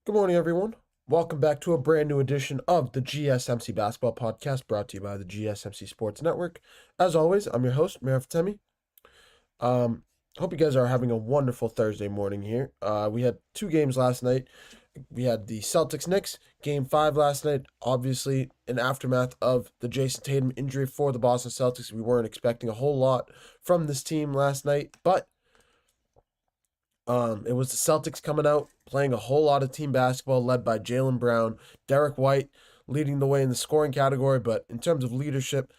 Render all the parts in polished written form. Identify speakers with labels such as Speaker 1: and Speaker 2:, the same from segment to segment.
Speaker 1: Good morning, everyone. Welcome back to a brand new edition of the GSMC Basketball Podcast brought to you by the GSMC Sports Network. As always, I'm your host, Meir Fatemi. Hope you guys are having a wonderful Thursday morning here. We had two games last night. We had the Celtics Knicks game 5 last night. Obviously, in aftermath of the Jason Tatum injury for the Boston Celtics, we weren't expecting a whole lot from this team last night, but it was the Celtics coming out, playing a whole lot of team basketball led by Jaylen Brown, Derek White leading the way in the scoring category. But in terms of leadership,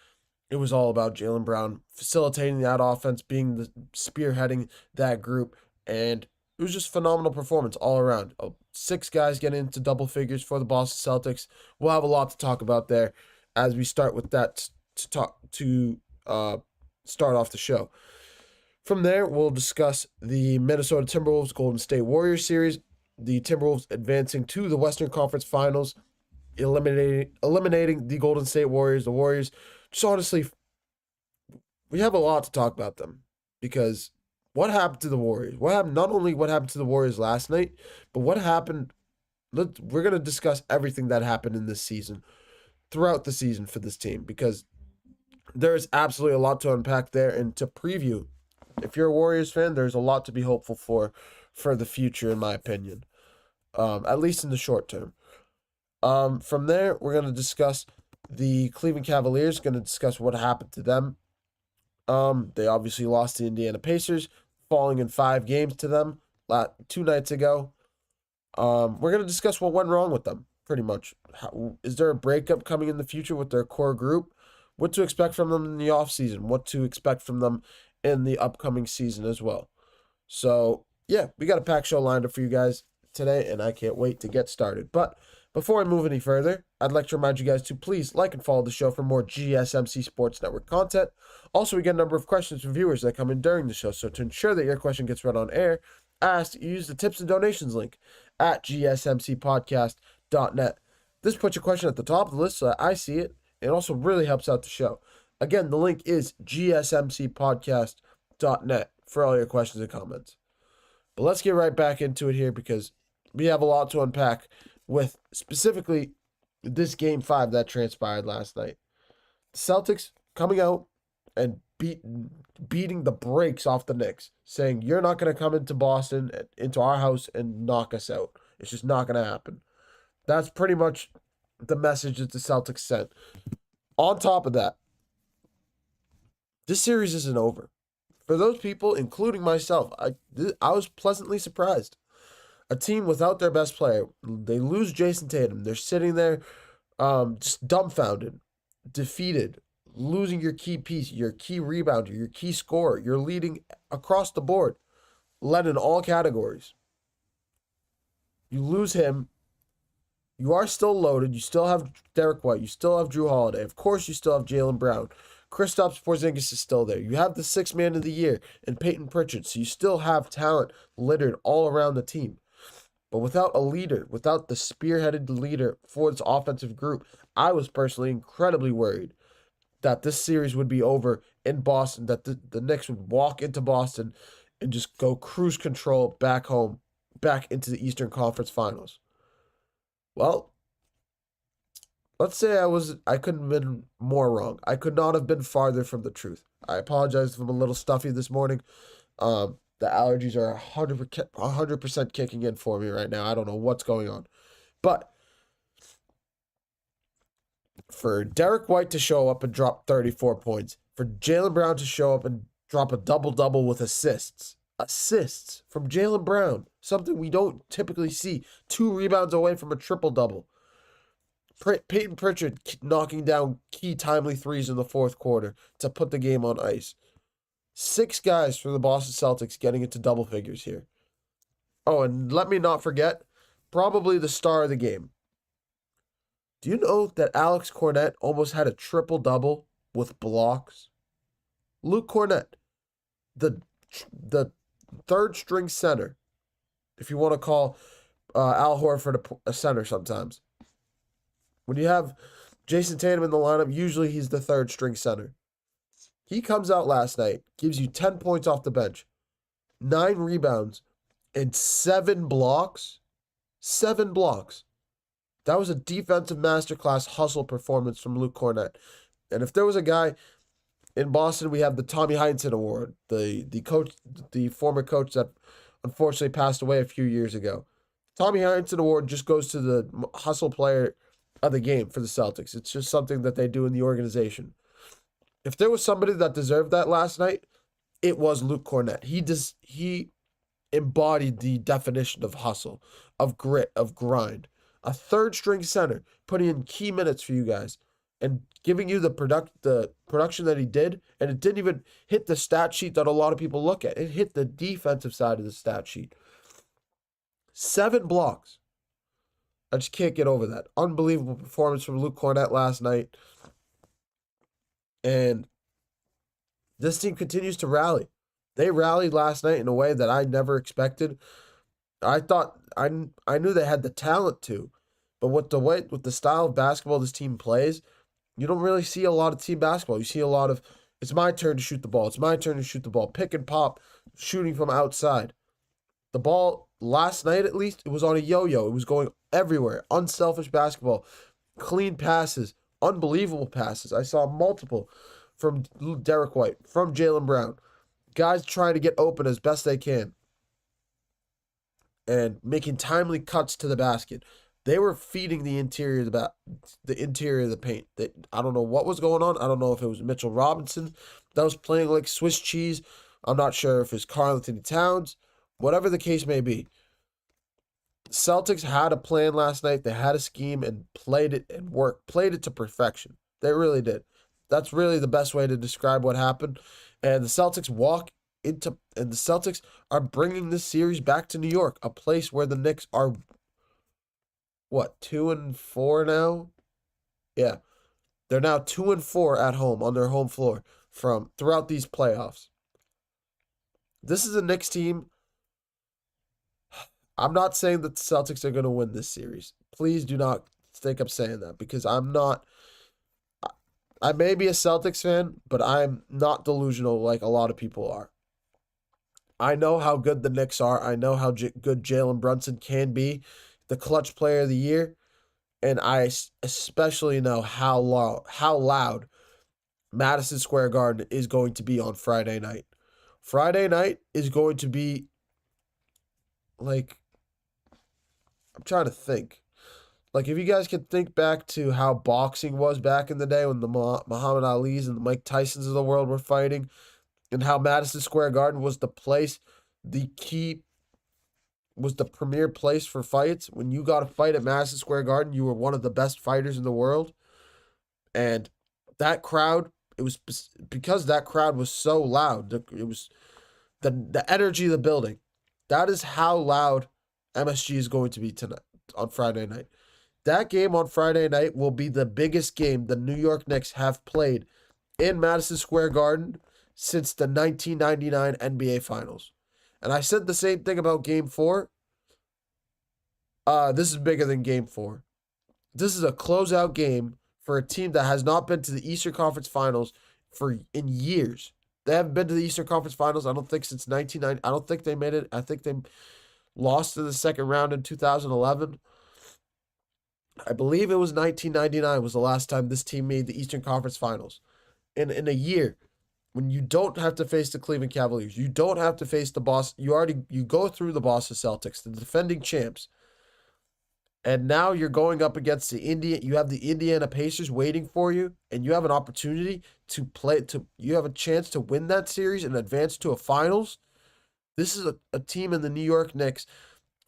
Speaker 1: it was all about Jaylen Brown facilitating that offense, being the spearheading that group. And it was just phenomenal performance all around. 6 guys getting into double figures for the Boston Celtics. We'll have a lot to talk about there as we start with that to start off the show. From there, we'll discuss the Minnesota Timberwolves Golden State Warriors series, the Timberwolves advancing to the Western Conference Finals, eliminating the Golden State Warriors. The Warriors, just honestly, we have a lot to talk about them because what happened to the Warriors? What happened? Not only what happened to the Warriors last night, but what happened. We're gonna discuss everything that happened in this season, throughout the season for this team, because there is absolutely a lot to unpack there and to preview. If you're a Warriors fan, there's a lot to be hopeful for the future, in my opinion, at least in the short term. From there, we're going to discuss the Cleveland Cavaliers, going to discuss what happened to them. They obviously lost to the Indiana Pacers, falling in 5 games to them 2 nights ago. We're going to discuss what went wrong with them, pretty much. Is there a breakup coming in the future with their core group? What to expect from them in the offseason? What to expect from them in the upcoming season as well. So, yeah, we got a packed show lined up for you guys today, and I can't wait to get started. But before I move any further, I'd like to remind you guys to please like and follow the show for more GSMC Sports Network content. Also, we get a number of questions from viewers that come in during the show, so to ensure that your question gets read on air, I ask that you use the tips and donations link at gsmcpodcast.net. This puts your question at the top of the list so that I see it. It also really helps out the show. Again, the link is gsmcpodcast.net for all your questions and comments. But let's get right back into it here because we have a lot to unpack with specifically this game 5 that transpired last night. The Celtics coming out and beating the brakes off the Knicks, saying, you're not going to come into Boston, into our house, and knock us out. It's just not going to happen. That's pretty much the message that the Celtics sent. On top of that, this series isn't over. For those people, including myself, I was pleasantly surprised. A team without their best player, they lose Jason Tatum. They're sitting there just dumbfounded, defeated, losing your key piece, your key rebounder, your key scorer. You're leading across the board, led in all categories. You lose him. You are still loaded. You still have Derek White. You still have Drew Holiday. Of course, you still have Jaylen Brown. Kristaps Porzingis is still there. You have the 6th man of the year in Peyton Pritchard, so you still have talent littered all around the team. But without a leader, without the spearheaded leader for this offensive group, I was personally incredibly worried that this series would be over in Boston, that the Knicks would walk into Boston and just go cruise control back home, back into the Eastern Conference Finals. Well, let's say I couldn't have been more wrong. I could not have been farther from the truth. I apologize if I'm a little stuffy this morning. The allergies are 100% kicking in for me right now. I don't know what's going on. But for Derek White to show up and drop 34 points, for Jaylen Brown to show up and drop a double-double with assists from Jaylen Brown, something we don't typically see, 2 rebounds away from a triple-double. Peyton Pritchard knocking down key timely threes in the 4th quarter to put the game on ice. 6 guys for the Boston Celtics getting into double figures here. Oh, and let me not forget, probably the star of the game. Do you know that Alex Kornet almost had a triple-double with blocks? Luke Kornet, the 3rd-string center, if you want to call Al Horford a center sometimes. When you have Jason Tatum in the lineup, usually he's the 3rd-string center. He comes out last night, gives you 10 points off the bench, 9 rebounds, and 7 blocks. 7 blocks. That was a defensive masterclass hustle performance from Luke Cornett. And if there was a guy in Boston, we have the Tommy Heinsohn Award, the coach, the former coach that unfortunately passed away a few years ago. Tommy Heinsohn Award just goes to the hustle player of the game for the Celtics. It's just something that they do in the organization. If there was somebody that deserved that last night, it was Luke Cornett. He embodied the definition of hustle, of grit, of grind. A third string center putting in key minutes for you guys and giving you the production that he did, and it didn't even hit the stat sheet that a lot of people look at. It hit the defensive side of the stat sheet. 7 blocks. I just can't get over that. Unbelievable performance from Luke Cornett last night. And this team continues to rally. They rallied last night in a way that I never expected. I knew they had the talent to, but with the style of basketball this team plays, you don't really see a lot of team basketball. You see a lot of, it's my turn to shoot the ball. It's my turn to shoot the ball. Pick and pop, shooting from outside. The ball, last night at least, it was on a yo-yo. It was going everywhere. Unselfish basketball. Clean passes. Unbelievable passes. I saw multiple from Derek White, from Jaylen Brown. Guys trying to get open as best they can and making timely cuts to the basket. They were feeding the interior of the paint. I don't know what was going on. I don't know if it was Mitchell Robinson that was playing like Swiss cheese. I'm not sure if it's Karl Anthony Towns. Whatever the case may be, Celtics had a plan last night. They had a scheme and played it to perfection. They really did. That's really the best way to describe what happened. And the Celtics the Celtics are bringing this series back to New York, a place where the Knicks are, 2-4 now? Yeah. They're now 2-4 at home on their home floor from throughout these playoffs. This is a Knicks team. I'm not saying that the Celtics are going to win this series. Please do not think I'm saying that, because I'm not. I may be a Celtics fan, but I'm not delusional like a lot of people are. I know how good the Knicks are. I know how good Jalen Brunson can be, the clutch player of the year. And I especially know how loud Madison Square Garden is going to be on Friday night. Friday night is going to be like, I'm trying to think. Like, if you guys can think back to how boxing was back in the day when the Muhammad Ali's and the Mike Tysons of the world were fighting, and how Madison Square Garden was the premier place for fights. When you got a fight at Madison Square Garden, you were one of the best fighters in the world. And that crowd, it was because that crowd was so loud. It was the energy of the building. That is how loud MSG is going to be tonight on Friday night. That game on Friday night will be the biggest game the New York Knicks have played in Madison Square Garden since the 1999 NBA Finals. And I said the same thing about Game 4. This is bigger than Game 4. This is a closeout game for a team that has not been to the Eastern Conference Finals in years. They haven't been to the Eastern Conference Finals, I don't think, since 1990. I don't think they made it. I think they lost in the second round in 2011. I believe it was 1999 was the last time this team made the Eastern Conference Finals. In a year, when you don't have to face the Cleveland Cavaliers, you don't have to face the Boston. You go through the Boston Celtics, the defending champs, and now you're going up against you have the Indiana Pacers waiting for you, and you have an opportunity you have a chance to win that series and advance to a finals. This is a team in the New York Knicks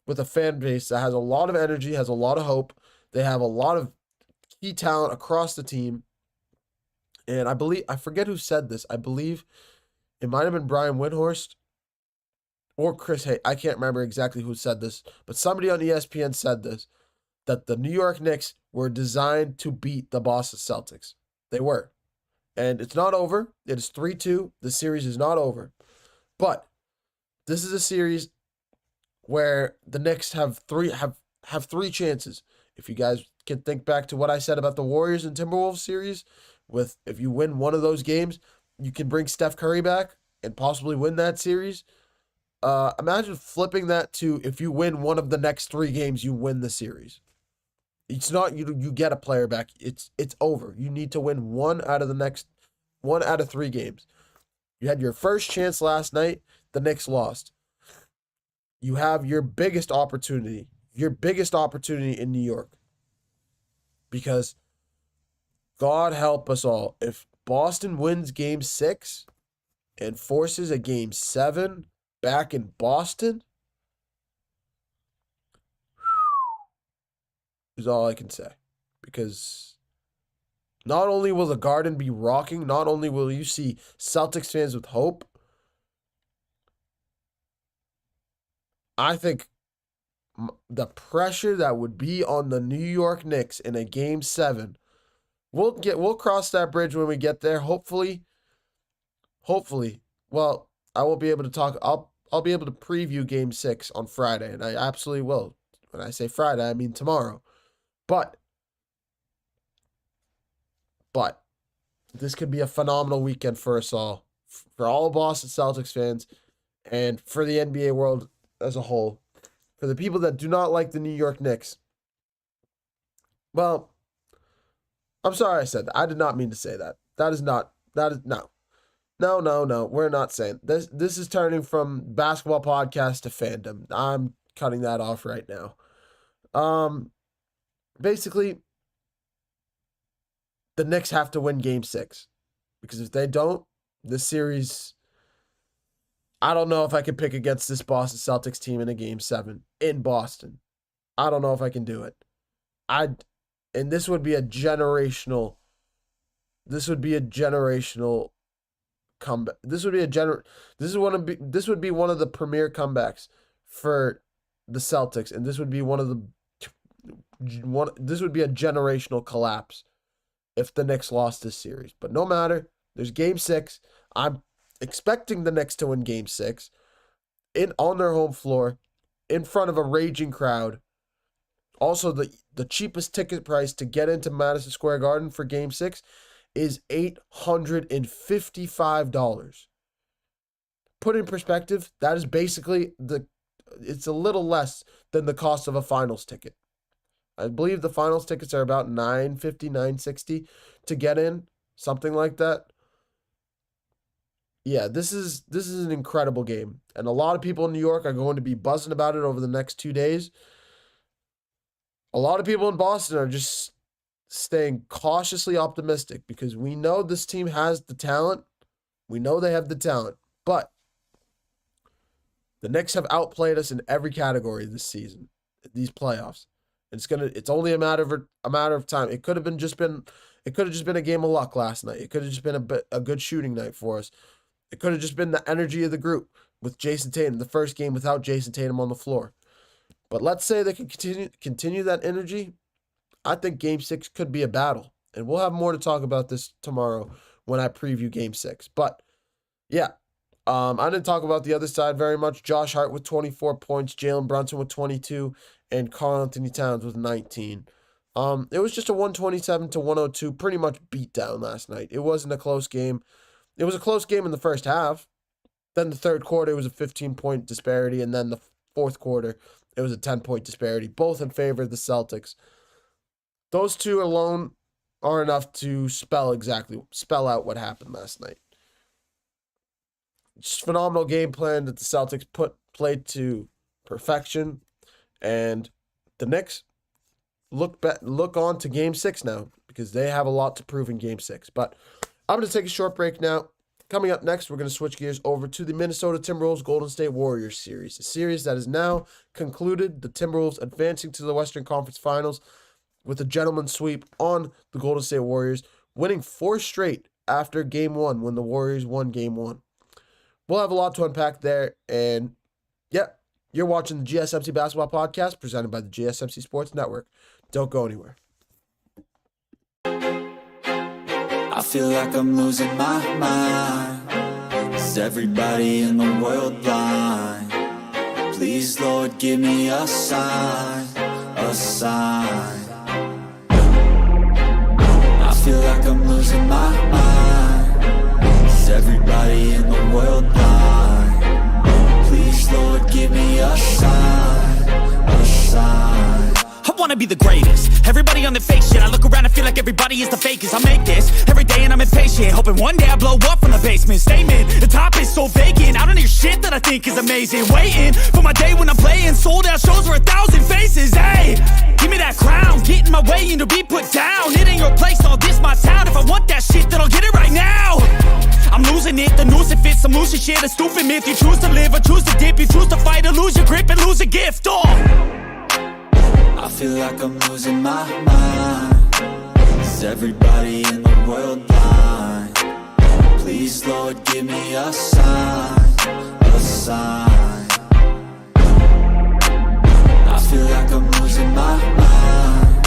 Speaker 1: with a fan base that has a lot of energy, has a lot of hope. They have a lot of key talent across the team. And I forget who said this. I believe it might have been Brian Windhorst or Chris Hay. I can't remember exactly who said this, but somebody on ESPN said this, that the New York Knicks were designed to beat the Boston Celtics. They were. And it's not over. It is 3-2. The series is not over. But this is a series where the Knicks have three chances. If you guys can think back to what I said about the Warriors and Timberwolves series, if you win one of those games, you can bring Steph Curry back and possibly win that series. Imagine flipping that to if you win one of the next 3 games, you win the series. It's not you get a player back. It's over. You need to win one out of 3 games. You had your first chance last night. The Knicks lost. You have your biggest opportunity in New York. Because God help us all, if Boston wins Game 6 and forces a Game 7 back in Boston, is all I can say. Because not only will the Garden be rocking, not only will you see Celtics fans with hope, I think the pressure that would be on the New York Knicks in a Game 7, we'll cross that bridge when we get there. Hopefully, well, I won't be able to talk. I'll be able to preview Game 6 on Friday, and I absolutely will. When I say Friday, I mean tomorrow. But this could be a phenomenal weekend for us all, for all Boston Celtics fans, and for the NBA world as a whole. For the people that do not like the New York Knicks, well, I'm sorry I said that. I did not mean to say that. No, we're not saying this. This is turning from basketball podcast to fandom. I'm cutting that off right now. Basically, the Knicks have to win Game 6. Because if they don't, this series, I don't know if I can pick against this Boston Celtics team in a Game 7 in Boston. I don't know if I can do it. And this would be a generational comeback. This would be one of the premier comebacks for the Celtics, and this would be this would be a generational collapse if the Knicks lost this series. But no matter, there's Game 6. I'm expecting the Knicks to win Game 6 on their home floor in front of a raging crowd. Also, the cheapest ticket price to get into Madison Square Garden for Game 6 is $855. Put in perspective, that is basically it's a little less than the cost of a finals ticket. I believe the finals tickets are about $950, $960 to get in, something like that. Yeah, this is an incredible game, and a lot of people in New York are going to be buzzing about it over the next 2 days. A lot of people in Boston are just staying cautiously optimistic because we know this team has the talent. We know they have the talent, but the Knicks have outplayed us in every category this season, these playoffs. It's only a matter of time. It could have just been a game of luck last night. It could have just been a good shooting night for us. It could have just been the energy of the group with Jason Tatum, the first game without Jason Tatum on the floor. But let's say they can continue that energy. I think Game 6 could be a battle. And we'll have more to talk about this tomorrow when I preview Game 6. But, yeah, I didn't talk about the other side very much. Josh Hart with 24 points, Jalen Brunson with 22, and Karl Anthony Towns with 19. It was just a 127-102 pretty much beatdown last night. It wasn't a close game. It was a close game in the first half. Then the third quarter, it was a 15-point disparity. And then the fourth quarter, it was a 10-point disparity, both in favor of the Celtics. Those two alone are enough to spell out what happened last night. Just phenomenal game plan that the Celtics played to perfection. And the Knicks look on to Game 6 now because they have a lot to prove in Game 6. But I'm going to take a short break now. Coming up next, we're going to switch gears over to the Minnesota Timberwolves Golden State Warriors series, a series that is now concluded. The Timberwolves advancing to the Western Conference Finals with a gentleman's sweep on the Golden State Warriors, winning 4 straight after Game 1 when the Warriors won Game 1. We'll have a lot to unpack there, and yeah, you're watching the GSMC Basketball Podcast presented by the GSMC Sports Network. Don't go anywhere.
Speaker 2: I feel like I'm losing my mind. Is everybody in the world blind? Please, Lord, give me a sign, a sign. I feel like I'm losing my mind. Is everybody in the world blind? Please, Lord, wanna be the greatest. Everybody on the fake shit, I look around and feel like everybody is the fakest. I make this every day and I'm impatient, hoping one day I blow up from the basement. Statement, the top is so vacant, I don't hear shit that I think is amazing. Waiting for my day when I'm playing sold out shows for 1,000 faces. Hey, give me that crown, get in my way and to be put down. It ain't your place, all this my town. If I want that shit, then I'll get it right now. I'm losing it, the noose it fits, I'm losing shit, a stupid myth. You choose to live or choose to dip, you choose to fight or lose your grip and lose a gift. I feel like I'm losing my mind. Is everybody in the world blind? Please, Lord, give me a sign, a sign. I feel like I'm losing my mind.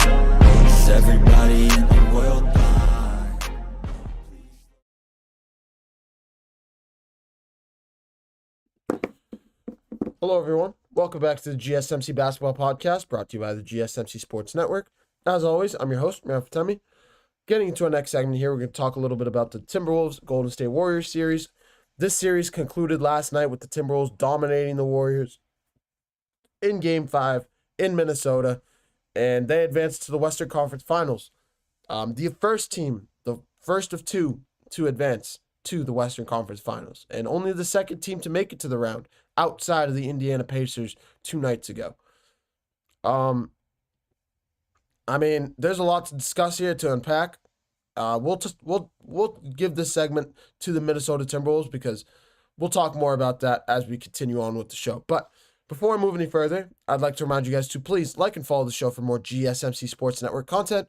Speaker 2: Is everybody in the world blind?
Speaker 1: Hello, everyone. Welcome back to the GSMC Basketball Podcast, brought to you by the GSMC Sports Network. As always, I'm your host, Mary Fatemi. Getting into our next segment here, we're going to talk a little bit about the Timberwolves Golden State Warriors series. This series concluded last night with the Timberwolves dominating the Warriors in Game 5 in Minnesota, and they advanced to the Western Conference Finals. The first team, the first of two to advance to the Western Conference Finals, and only the second team to make it to the round outside of the Indiana Pacers 2 nights ago. I mean, there's a lot to discuss here, to unpack. We'll give this segment to the Minnesota Timberwolves because we'll talk more about that as we continue on with the show. But before I move any further, I'd like to remind you guys to please like and follow the show for more GSMC Sports Network content.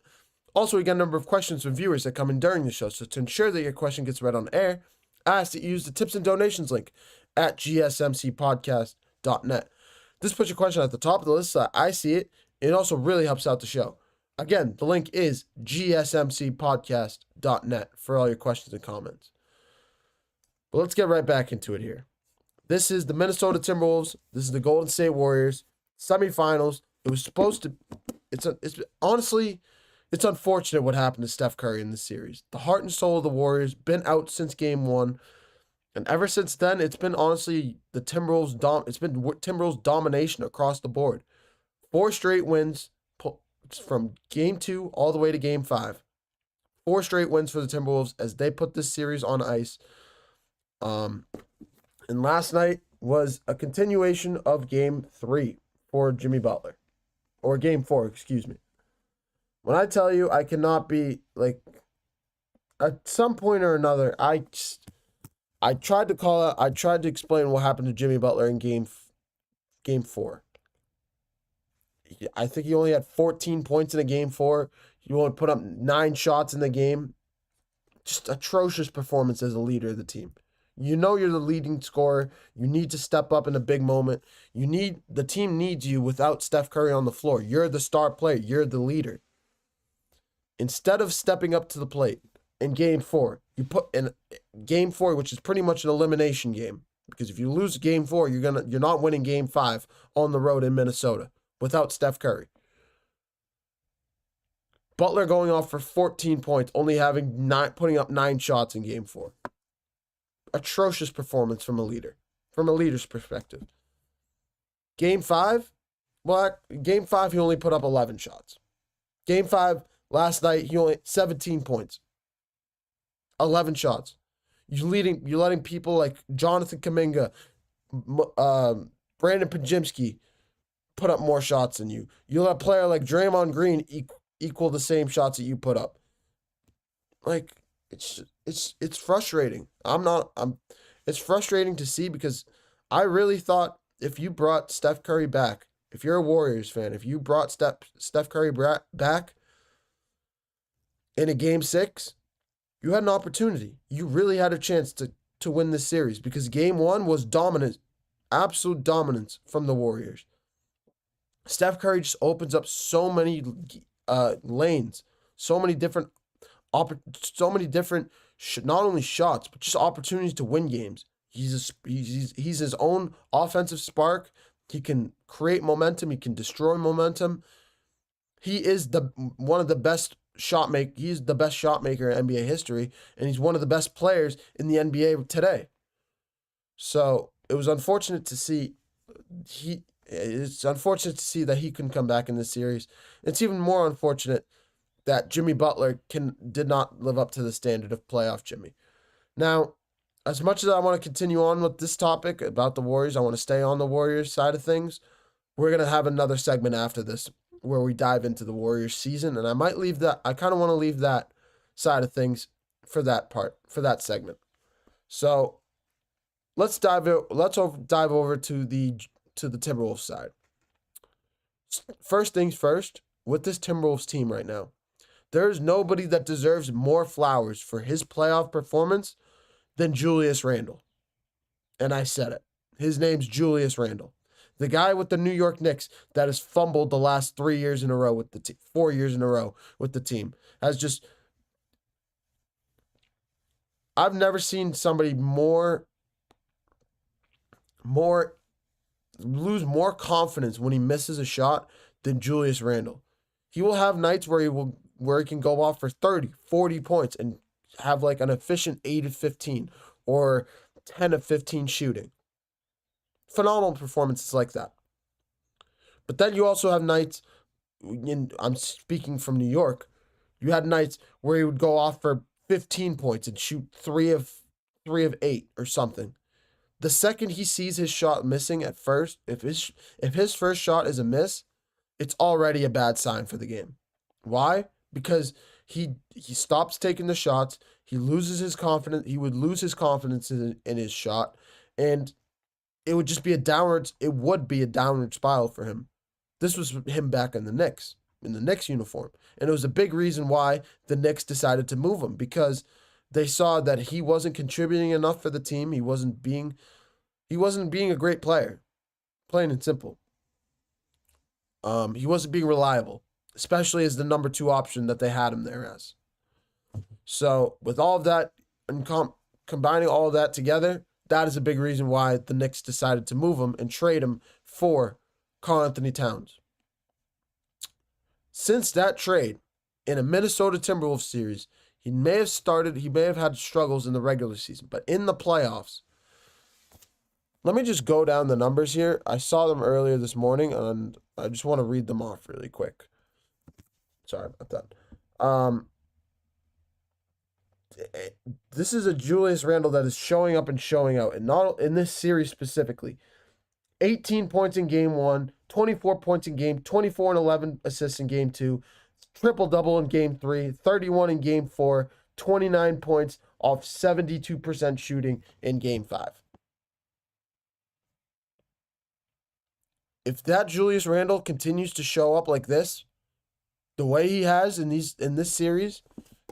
Speaker 1: Also, we get a number of questions from viewers that come in during the show, so to ensure that your question gets read on air, I ask that you use the tips and donations link at gsmcpodcast.net. This puts your question at the top of the list so that I see it. It also really helps out the show. Again, the link is gsmcpodcast.net for all your questions and comments. But let's get right back into it here. This is the Minnesota Timberwolves. This is the Golden State Warriors semifinals. It was supposed to. Honestly, it's unfortunate what happened to Steph Curry in this series. The heart and soul of the Warriors, been out since Game 1. And ever since then, it's been honestly the Timberwolves domination across the board. 4 straight wins from Game 2 all the way to Game 5. 4 straight wins for the Timberwolves as they put this series on ice. And last night was a continuation of Game 3 for Jimmy Butler. Or Game 4, excuse me. When I tell you I cannot be, like, at some point or another, I tried to call out, I tried to explain what happened to Jimmy Butler in Game 4. I think he only had 14 points in a Game 4. He only put up 9 shots in the game. Just atrocious performance as a leader of the team. You know you're the leading scorer. You need to step up in a big moment. The team needs you without Steph Curry on the floor. You're the star player. You're the leader. Instead of stepping up to the plate in Game 4, you put in Game 4, which is pretty much an elimination game, because if you lose Game 4, you're not winning Game 5 on the road in Minnesota without Steph Curry. Butler going off for 14 points, only putting up 9 shots in Game 4. Atrocious performance from a leader's perspective. Game 5, Game 5 he only put up 11 shots. Game 5 last night he only 17 points. 11 shots. You're letting people like Jonathan Kuminga, Brandon Podziemski put up more shots than you. You let a player like Draymond Green equal the same shots that you put up. Like, it's frustrating. It's frustrating to see because I really thought if you brought Steph Curry back, if you're a Warriors fan, if you brought Steph Curry back in a Game 6, you had an opportunity. You really had a chance to win this series because Game 1 was dominant, absolute dominance from the Warriors. Steph Curry just opens up so many lanes, so many different not only shots but just opportunities to win games. He's his own offensive spark. He can create momentum. He can destroy momentum. He is one of the best He's the best shot maker in NBA history, and he's one of the best players in the NBA today. So it was unfortunate to see it's unfortunate to see that he couldn't come back in this series. It's even more unfortunate that Jimmy Butler did not live up to the standard of playoff Jimmy. Now, as much as I want to continue on with this topic about the Warriors, I want to stay on the Warriors side of things. We're going to have another segment after this where we dive into the Warriors season, and I might leave that. I kind of want to leave that side of things for that segment. So, let's dive over to the Timberwolves side. First things first, with this Timberwolves team right now, there's nobody that deserves more flowers for his playoff performance than Julius Randle. And I said it. His name's Julius Randle. The guy with the New York Knicks that has fumbled the last 3 years in a row with the team, 4 years in a row with the team, has just... I've never seen somebody lose more confidence when he misses a shot than Julius Randle. He will have nights where he can go off for 30, 40 points and have like an efficient 8 of 15 or 10 of 15 shooting. Phenomenal performances like that. But then you also have nights, I'm speaking from New York, you had nights where he would go off for 15 points and shoot 3 of 8 or something. The second he sees his shot missing at first, if his first shot is a miss, it's already a bad sign for the game. Why? Because he stops taking the shots, he loses his confidence, he would lose his confidence in his shot, and it would be a downward spiral for him. This was him back in the Knicks uniform. And it was a big reason why the Knicks decided to move him, because they saw that he wasn't contributing enough for the team. He wasn't being a great player, plain and simple. He wasn't being reliable, especially as the number 2 option that they had him there as. So with all of that and combining all of that together, that is a big reason why the Knicks decided to move him and trade him for Karl Anthony Towns. Since that trade, in a Minnesota Timberwolves series, he may have had struggles in the regular season, but in the playoffs, let me just go down the numbers here. I saw them earlier this morning, and I just want to read them off really quick. Sorry about that. This is a Julius Randle that is showing up and showing out, and not in this series specifically. 18 points in game 1, 24 points in game, 24 and 11 assists in game 2, triple-double in game 3, 31 in game 4, 29 points off 72% shooting in game 5. If that Julius Randle continues to show up like this, the way he has in this series,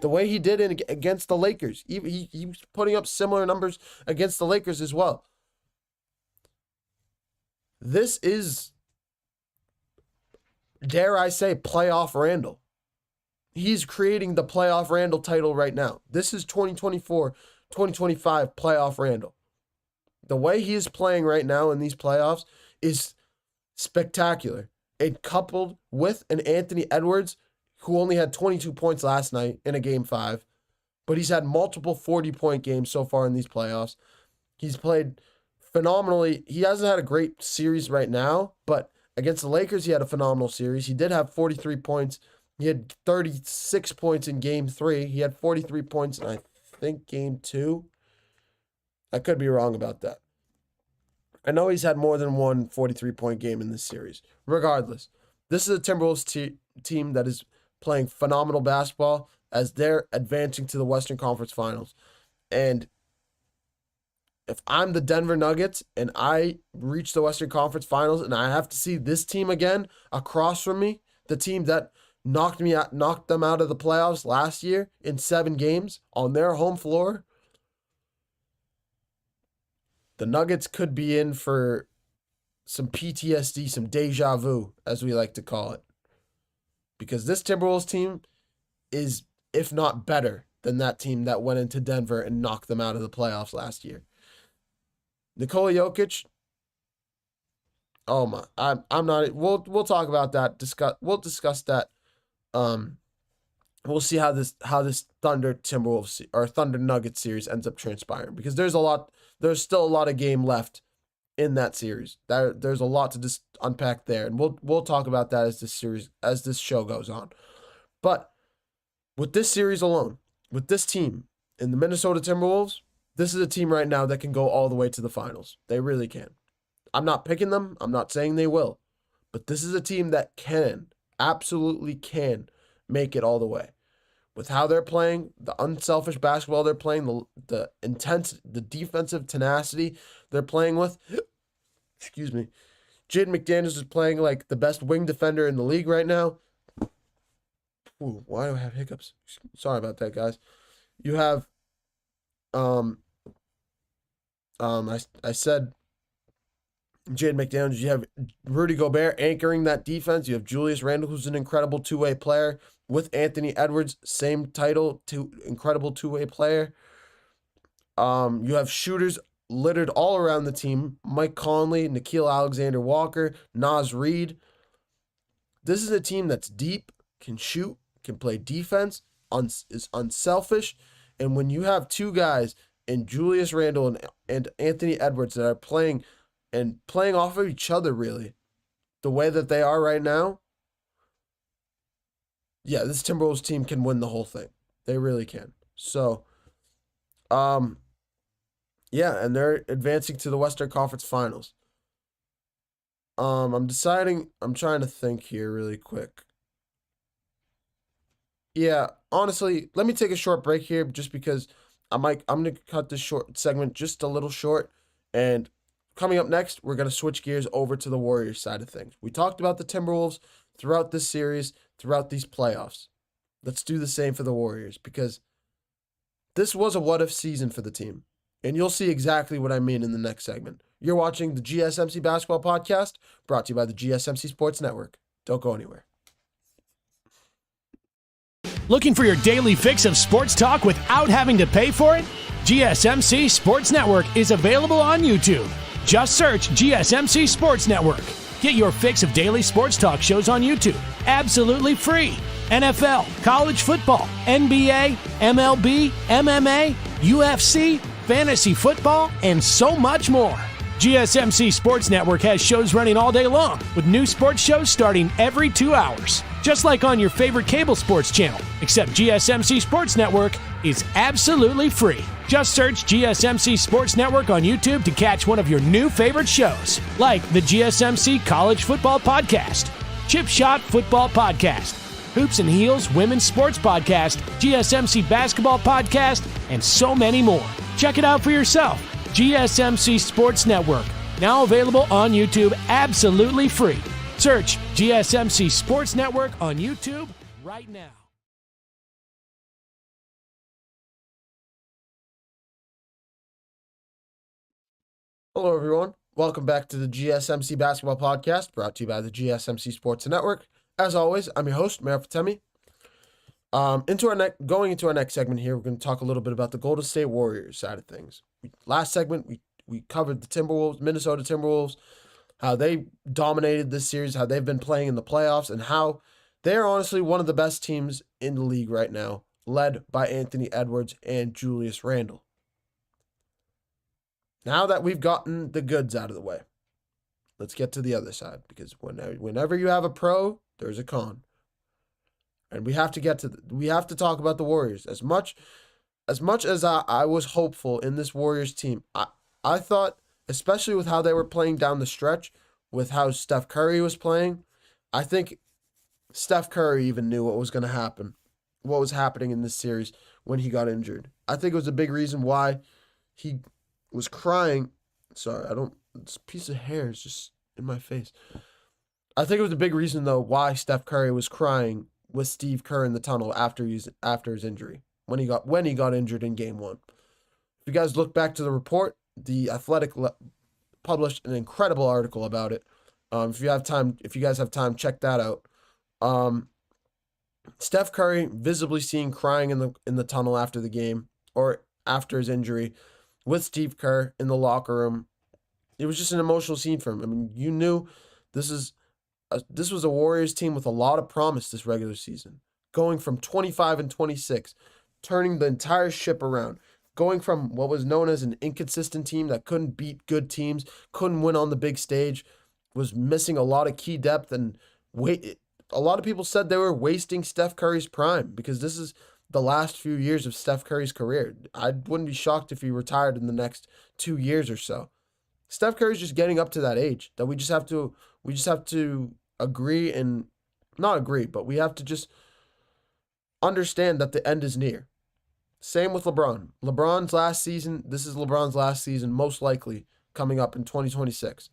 Speaker 1: the way he did against the Lakers, he was putting up similar numbers against the Lakers as well. This is, dare I say, playoff Randle. He's creating the playoff Randle title right now. This is 2024, 2025 playoff Randle. The way he is playing right now in these playoffs is spectacular. And coupled with an Anthony Edwards who only had 22 points last night in a game 5, but he's had multiple 40-point games so far in these playoffs. He's played phenomenally. He hasn't had a great series right now, but against the Lakers, he had a phenomenal series. He did have 43 points. He had 36 points in game 3. He had 43 points in, I think, game 2. I could be wrong about that. I know he's had more than one 43-point game in this series. Regardless, this is a Timberwolves team that is playing phenomenal basketball as they're advancing to the Western Conference Finals. And if I'm the Denver Nuggets and I reach the Western Conference Finals and I have to see this team again across from me, the team that knocked them out of the playoffs last year in 7 games on their home floor, the Nuggets could be in for some PTSD, some deja vu, as we like to call it. Because this Timberwolves team is, if not better, than that team that went into Denver and knocked them out of the playoffs last year. Nikola Jokic, oh my, I'm not, we'll talk about that, we'll discuss that. We'll see how this Thunder Timberwolves or Thunder Nuggets series ends up transpiring, because there's still a lot of game left in that series. There's a lot to just unpack there, and we'll talk about that as this show goes on. But with this series alone, with this team in the Minnesota Timberwolves, this is a team right now that can go all the way to the finals. They really can. I'm not picking them. I'm not saying they will. But this is a team that can, absolutely can, make it all the way. With how they're playing, the unselfish basketball they're playing, the intense, the defensive tenacity they're playing with. Excuse me. Jaden McDaniels is playing like the best wing defender in the league right now. Ooh, why do I have hiccups? Sorry about that, guys. You have, I said Jaden McDaniels. You have Rudy Gobert anchoring that defense. You have Julius Randle, who's an incredible two-way player. With Anthony Edwards, same title, incredible two-way player. You have shooters littered all around the team. Mike Conley, Nickeil Alexander-Walker, Naz Reid. This is a team that's deep, can shoot, can play defense, is unselfish. And when you have two guys in Julius Randle and Anthony Edwards that are playing off of each other, really, the way that they are right now, yeah, this Timberwolves team can win the whole thing. They really can. So, yeah, and they're advancing to the Western Conference Finals. I'm trying to think here really quick. Yeah, honestly, let me take a short break here just because I'm going to cut this short segment just a little short. And coming up next, we're going to switch gears over to the Warriors side of things. We talked about the Timberwolves throughout this series, throughout these playoffs. Let's do the same for the Warriors because this was a what-if season for the team. And you'll see exactly what I mean in the next segment. You're watching the GSMC Basketball Podcast, brought to you by the GSMC Sports Network. Don't go anywhere.
Speaker 3: Looking for your daily fix of sports talk without having to pay for it? GSMC Sports Network is available on YouTube. Just search GSMC Sports Network. Get your fix of daily sports talk shows on YouTube, absolutely free. NFL, college football, NBA, MLB, MMA, UFC, fantasy football, and so much more. GSMC Sports Network has shows running all day long, with new sports shows starting every 2 hours. Just like on your favorite cable sports channel, except GSMC Sports Network is absolutely free. Just search GSMC Sports Network on YouTube to catch one of your new favorite shows, like the GSMC College Football Podcast, Chip Shot Football Podcast, Hoops and Heels Women's Sports Podcast, GSMC Basketball Podcast, and so many more. Check it out for yourself. GSMC Sports Network, now available on YouTube absolutely free. Search GSMC Sports Network on YouTube right now.
Speaker 1: Hello, everyone. Welcome back to the GSMC Basketball Podcast, brought to you by the GSMC Sports Network. As always, I'm your host, Meir Fatemi. Going into our next segment here, we're going to talk a little bit about the Golden State Warriors side of things. Last segment, we covered the Timberwolves, Minnesota Timberwolves, how they dominated this series, how they've been playing in the playoffs, and how they're honestly one of the best teams in the league right now, led by Anthony Edwards and Julius Randle. Now that we've gotten the goods out of the way, let's get to the other side, because whenever you have a pro, there's a con. And we have to talk about the Warriors. As much as I was hopeful in this Warriors team, I thought, especially with how they were playing down the stretch, with how Steph Curry was playing, I think Steph Curry even knew what was going to happen, what was happening in this series when he got injured. I think it was a big reason why he was crying. Sorry, this piece of hair is just in my face. I think it was a big reason, though, why Steph Curry was crying with Steve Kerr in the tunnel after his injury, when he got injured in Game 1. If you guys look back to the report, The Athletic published an incredible article about it. If you guys have time, check that out. Steph Curry visibly seen crying in the tunnel after the game, or after his injury, with Steve Kerr in the locker room. It was just an emotional scene for him. I mean, you knew this was a Warriors team with a lot of promise this regular season, going from 25-26, turning the entire ship around, going from what was known as an inconsistent team that couldn't beat good teams, couldn't win on the big stage, was missing a lot of key depth, and a lot of people said they were wasting Steph Curry's prime because this is the last few years of Steph Curry's career. I wouldn't be shocked if he retired in the next 2 years or so. Steph Curry's just getting up to that age that we just have to agree and not agree, but we have to just understand that the end is near. Same with LeBron. This is LeBron's last season, most likely coming up in 2026.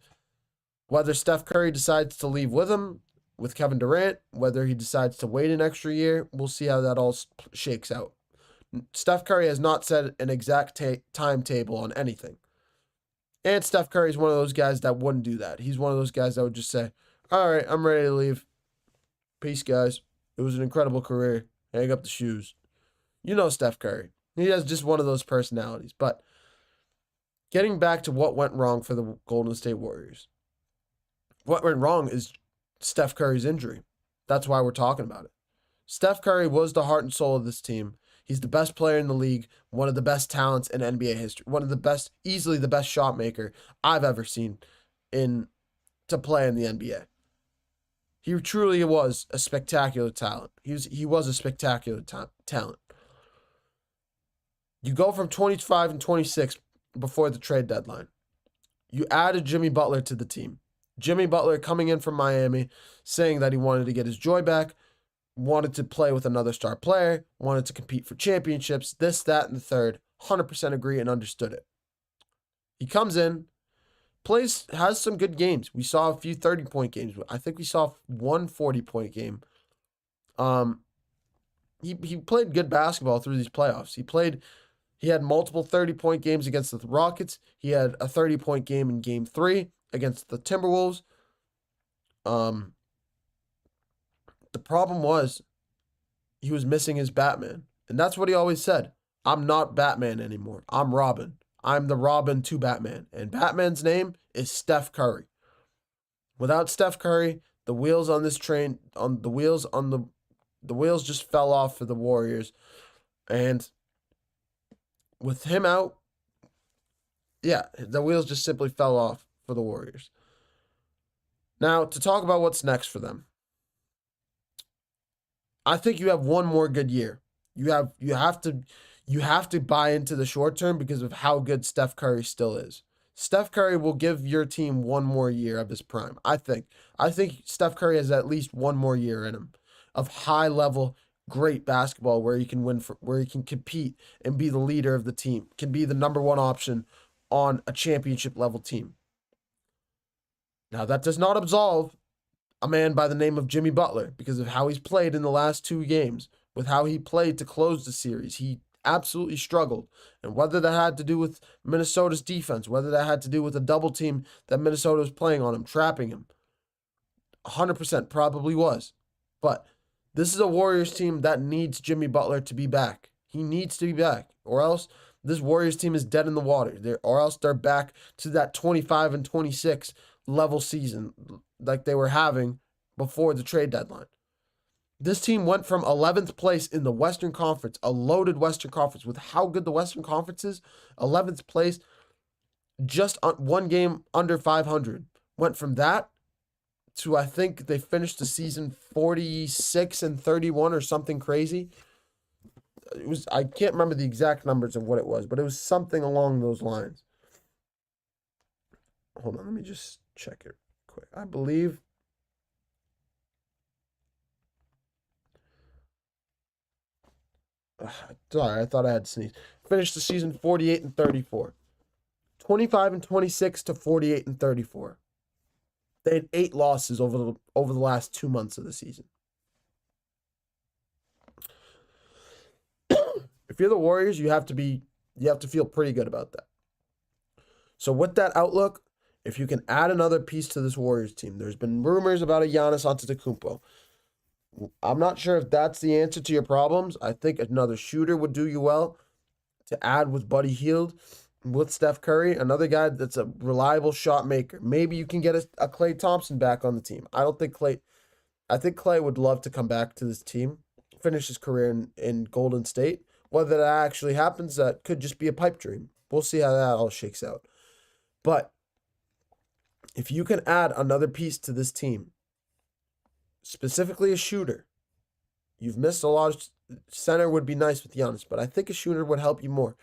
Speaker 1: Whether Steph Curry decides to leave with him, with Kevin Durant, whether he decides to wait an extra year, we'll see how that all shakes out. Steph Curry has not set an exact timetable on anything. And Steph Curry is one of those guys that wouldn't do that. He's one of those guys that would just say, all right, I'm ready to leave. Peace, guys. It was an incredible career. Hang up the shoes. You know Steph Curry. He has just one of those personalities. But getting back to what went wrong for the Golden State Warriors. What went wrong is Steph Curry's injury. That's why we're talking about it. Steph Curry was the heart and soul of this team. He's the best player in the league, one of the best talents in NBA history, one of the best, easily the best shot maker I've ever seen to play in the NBA. He truly was a spectacular talent. He was a spectacular talent. You go from 25 and 26 before the trade deadline. You added Jimmy Butler to the team. Jimmy Butler coming in from Miami, saying that he wanted to get his joy back, wanted to play with another star player, wanted to compete for championships, this, that, and the third. 100% agree and understood it. He comes in, has some good games. We saw a few 30-point games. I think we saw one 40-point game. He played good basketball through these playoffs. He had multiple 30-point games against the Rockets. He had a 30-point game in Game 3 against the Timberwolves. The problem was he was missing his Batman. And that's what he always said. I'm not Batman anymore. I'm Robin. I'm the Robin to Batman. And Batman's name is Steph Curry. Without Steph Curry, the wheels on this train, the wheels just fell off for the Warriors. And with him out, the wheels just simply fell off for the Warriors. Now, to talk about what's next for them. I think you have one more good year. You have to buy into the short term because of how good Steph Curry still is. Steph Curry will give your team one more year of his prime. I think Steph Curry has at least one more year in him of high level, great basketball where he can where he can compete and be the leader of the team, can be the number one option on a championship level team. Now that does not absolve a man by the name of Jimmy Butler because of how he's played in the last 2 games, with how he played to close the series. He absolutely struggled. And whether that had to do with Minnesota's defense, whether that had to do with a double team that Minnesota was playing on him, trapping him, 100% probably was. But this is a Warriors team that needs Jimmy Butler to be back. He needs to be back, or else this Warriors team is dead in the water. Or else they're back to that 25 and 26 level season like they were having before the trade deadline. This team went from 11th place in the Western Conference, a loaded Western Conference, with how good the Western Conference is, 11th place, just one game under 500. Went from that to, I think they finished the season 46 and 31 or something crazy. I can't remember the exact numbers of what it was, but it was something along those lines. Hold on, let me just check it quick. I believe sorry, I thought I had to sneeze. Finished the season 48 and 34. 25 and 26 to 48 and 34. They had 8 losses over the last 2 months of the season. If you're the Warriors, you have to feel pretty good about that. So with that outlook, if you can add another piece to this Warriors team, there's been rumors about a Giannis Antetokounmpo. I'm not sure if that's the answer to your problems. I think another shooter would do you well to add with Buddy Hield, with Steph Curry, another guy that's a reliable shot maker. Maybe you can get a Klay Thompson back on the team. I think Klay would love to come back to this team, finish his career in Golden State. Whether that actually happens, that could just be a pipe dream. We'll see how that all shakes out. But if you can add another piece to this team, specifically a shooter, you've missed a lot of center would be nice with Giannis, but I think a shooter would help you more.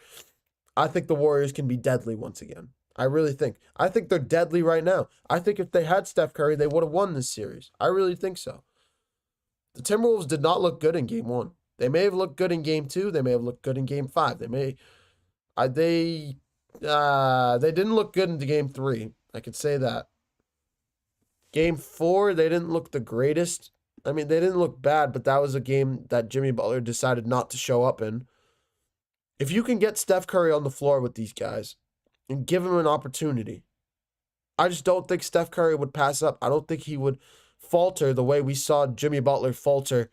Speaker 1: I think the Warriors can be deadly once again. I really think. I think they're deadly right now. I think if they had Steph Curry, they would have won this series. I really think so. The Timberwolves did not look good in game 1. They may have looked good in game 2. They may have looked good in game 5. They didn't look good into game 3. I could say that. Game 4, they didn't look the greatest. I mean, they didn't look bad, but that was a game that Jimmy Butler decided not to show up in. If you can get Steph Curry on the floor with these guys and give him an opportunity, I just don't think Steph Curry would pass up. I don't think he would falter the way we saw Jimmy Butler falter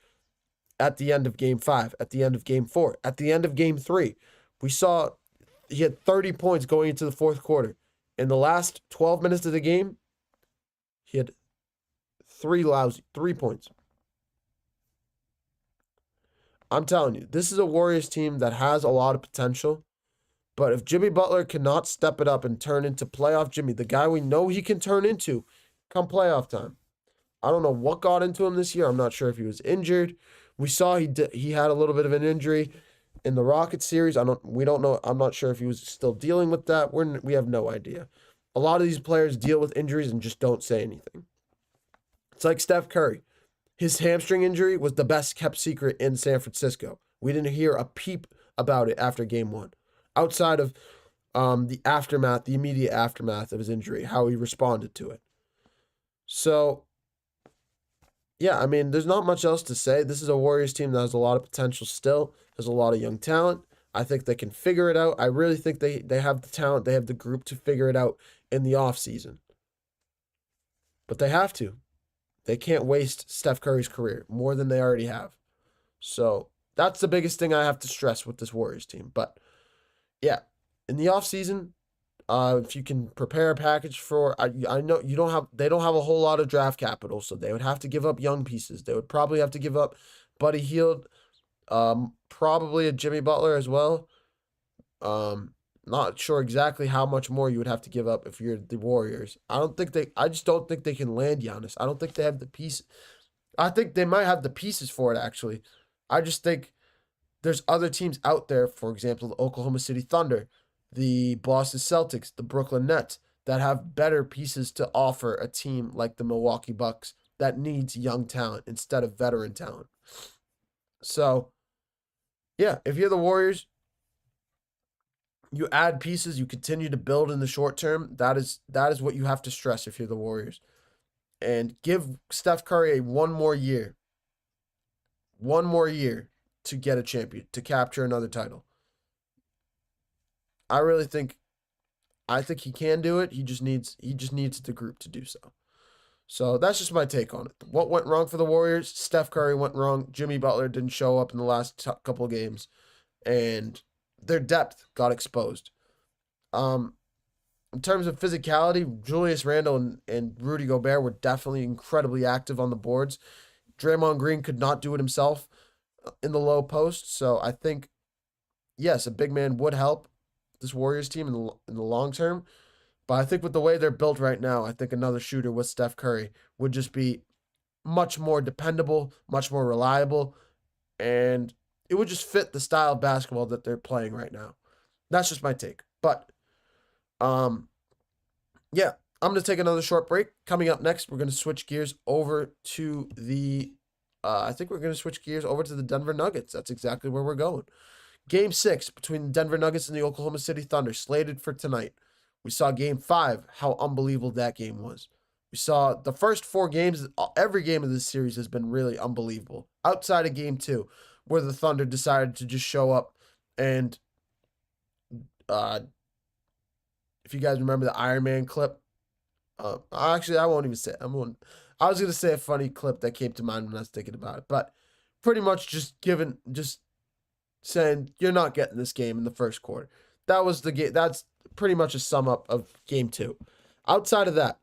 Speaker 1: at the end of game 5, at the end of game 4, at the end of game 3. We saw he had 30 points going into the fourth quarter. In the last 12 minutes of the game, he had 3 points. I'm telling you, this is a Warriors team that has a lot of potential. But if Jimmy Butler cannot step it up and turn into playoff Jimmy, the guy we know he can turn into come playoff time. I don't know what got into him this year. I'm not sure if he was injured. We saw he had a little bit of an injury in the Rockets series. We don't know. I'm not sure if he was still dealing with that. We have no idea. A lot of these players deal with injuries and just don't say anything. It's like Steph Curry. His hamstring injury was the best kept secret in San Francisco. We didn't hear a peep about it after game 1. Outside of the immediate aftermath of his injury, how he responded to it. So, yeah, I mean, there's not much else to say. This is a Warriors team that has a lot of potential still. There's a lot of young talent. I think they can figure it out. I really think they have the talent. They have the group to figure it out in the offseason. But they have to. They can't waste Steph Curry's career more than they already have. So that's the biggest thing I have to stress with this Warriors team. But yeah, in the offseason, if you can prepare a package for, I know they don't have a whole lot of draft capital, so they would have to give up young pieces. They would probably have to give up Buddy Hield, probably a Jimmy Butler as well. Not sure exactly how much more you would have to give up if you're the Warriors. I just don't think they can land Giannis. I don't think they have the piece. I think they might have the pieces for it, actually. I just think there's other teams out there, for example, the Oklahoma City Thunder, the Boston Celtics, the Brooklyn Nets, that have better pieces to offer a team like the Milwaukee Bucks that needs young talent instead of veteran talent. So, yeah, if you're the Warriors, you add pieces, you continue to build in the short term. That is what you have to stress if you're the Warriors. And give Steph Curry one more year. One more year to get a champion, to capture another title. I think he can do it. He just needs the group to do so. So that's just my take on it. What went wrong for the Warriors? Steph Curry went wrong. Jimmy Butler didn't show up in the last couple of games. And their depth got exposed. In terms of physicality, Julius Randle and Rudy Gobert were definitely incredibly active on the boards. Draymond Green could not do it himself in the low post. So I think, yes, a big man would help this Warriors team in the long term. But I think with the way they're built right now, I think another shooter with Steph Curry would just be much more dependable, much more reliable, and it would just fit the style of basketball that they're playing right now. That's just my take. But, yeah, I'm going to take another short break. Coming up next, we're going to switch gears over to the Denver Nuggets. That's exactly where we're going. Game 6 between the Denver Nuggets and the Oklahoma City Thunder slated for tonight. We saw Game 5, how unbelievable that game was. We saw the first 4 games, every game of this series has been really unbelievable. Outside of Game 2, where the Thunder decided to just show up and, if you guys remember the Iron Man clip, actually, I won't even say it. I was going to say a funny clip that came to mind when I was thinking about it, but pretty much just saying, you're not getting this game in the first quarter. That was the game. That's pretty much a sum up of Game 2. Outside of that,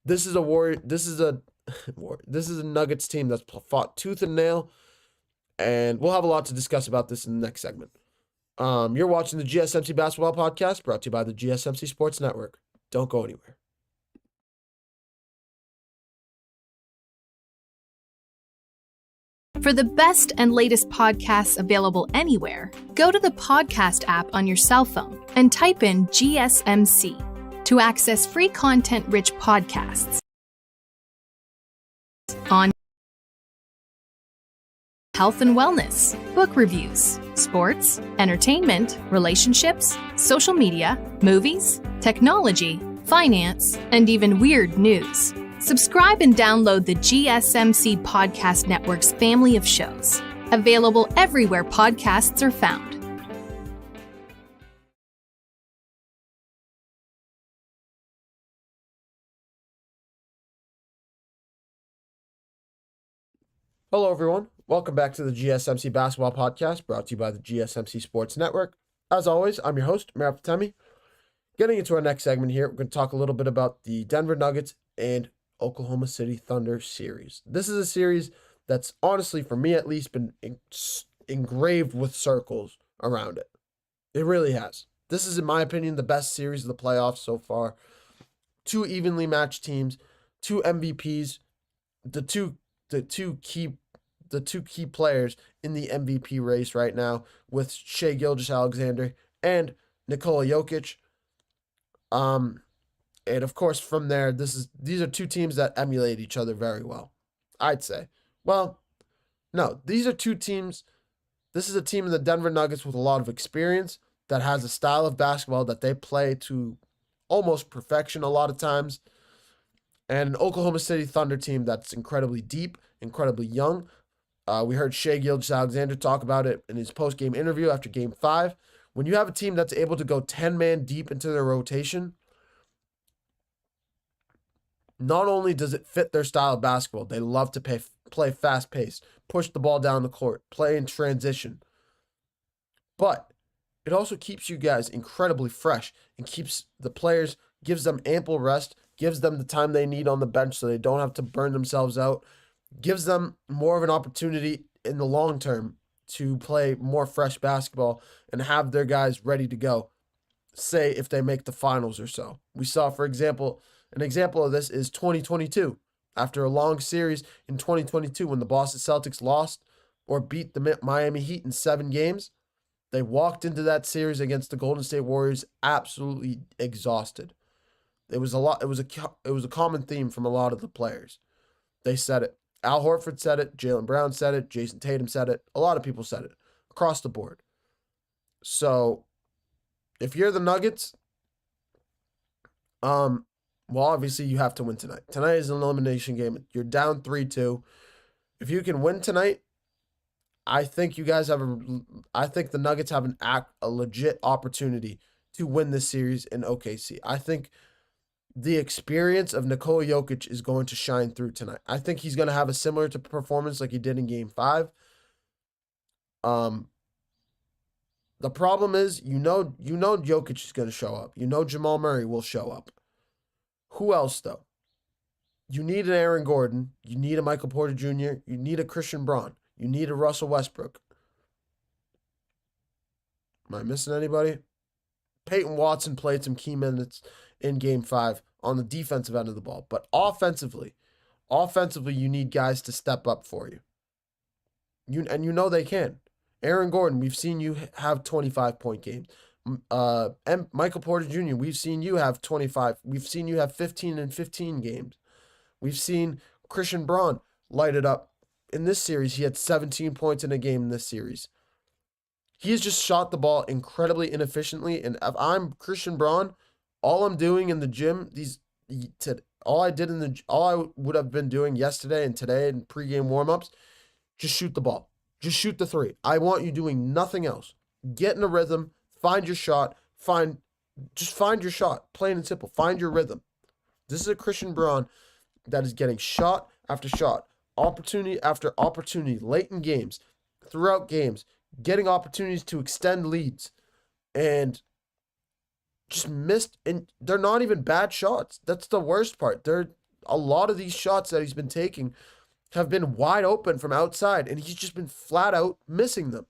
Speaker 1: this is a Nuggets team that's fought tooth and nail, and we'll have a lot to discuss about this in the next segment. You're watching the GSMC Basketball Podcast, brought to you by the GSMC Sports Network. Don't go anywhere.
Speaker 4: For the best and latest podcasts available anywhere, go to the podcast app on your cell phone and type in GSMC to access free content-rich podcasts on health and wellness, book reviews, sports, entertainment, relationships, social media, movies, technology, finance, and even weird news. Subscribe and download the GSMC Podcast Network's family of shows, available everywhere podcasts are found.
Speaker 1: Hello, everyone. Welcome back to the GSMC Basketball Podcast, brought to you by the GSMC Sports Network. As always, I'm your host, Merab Fatemi. Getting into our next segment here, we're going to talk a little bit about the Denver Nuggets and Oklahoma City Thunder series. This is a series that's honestly, for me at least, been engraved with circles around it. It really has. This is, in my opinion, the best series of the playoffs so far. Two evenly matched teams, two MVPs, the two key players in the MVP race right now with Shai Gilgeous-Alexander and Nikola Jokic. And of course, from there, these are two teams that emulate each other very well, I'd say. Well, no, these are two teams. This is a team in the Denver Nuggets with a lot of experience that has a style of basketball that they play to almost perfection a lot of times. And an Oklahoma City Thunder team that's incredibly deep, incredibly young. We heard Shai Gilgeous-Alexander talk about it in his post-game interview after Game 5. When you have a team that's able to go 10-man deep into their rotation, not only does it fit their style of basketball, they love to play fast-paced, push the ball down the court, play in transition. But it also keeps you guys incredibly fresh and keeps the players, gives them ample rest, gives them the time they need on the bench so they don't have to burn themselves out, gives them more of an opportunity in the long term to play more fresh basketball and have their guys ready to go, say if they make the finals or so. We saw, for example, an example of this is 2022. After a long series in 2022 when the Boston Celtics lost or beat the Miami Heat in 7 games, they walked into that series against the Golden State Warriors absolutely exhausted. It was a common theme from a lot of the players. They said it. Al Horford said it. Jaylen Brown said it. Jason Tatum said it. A lot of people said it across the board. So if you're the Nuggets, well, obviously you have to win tonight. Tonight is an elimination game. You're down 3-2. If you can win tonight, I think you guys have I think the Nuggets have a legit opportunity to win this series in OKC. I think the experience of Nikola Jokic is going to shine through tonight. I think he's going to have a similar performance like he did in Game 5. The problem is, you know Jokic is going to show up. You know Jamal Murray will show up. Who else, though? You need an Aaron Gordon. You need a Michael Porter Jr. You need a Christian Braun. You need a Russell Westbrook. Am I missing anybody? Peyton Watson played some key minutes in Game 5 on the defensive end of the ball. But offensively, you need guys to step up for you. And you know they can. Aaron Gordon, we've seen you have 25-point games. And Michael Porter Jr., we've seen you have 25. We've seen you have 15 and 15 games. We've seen Christian Braun light it up. In this series, he had 17 points in a game in this series. He has just shot the ball incredibly inefficiently. And if I'm Christian Braun, all I'm doing in the gym, all I would have been doing yesterday and today in pregame warmups, just shoot the ball. Just shoot the three. I want you doing nothing else. Get in a rhythm. Find your shot. Just find your shot. Plain and simple. Find your rhythm. This is a Christian Braun that is getting shot after shot, opportunity after opportunity, late in games, throughout games, getting opportunities to extend leads, and just missed. And they're not even bad shots. That's the worst part. A lot of these shots that he's been taking have been wide open from outside, and he's just been flat out missing them.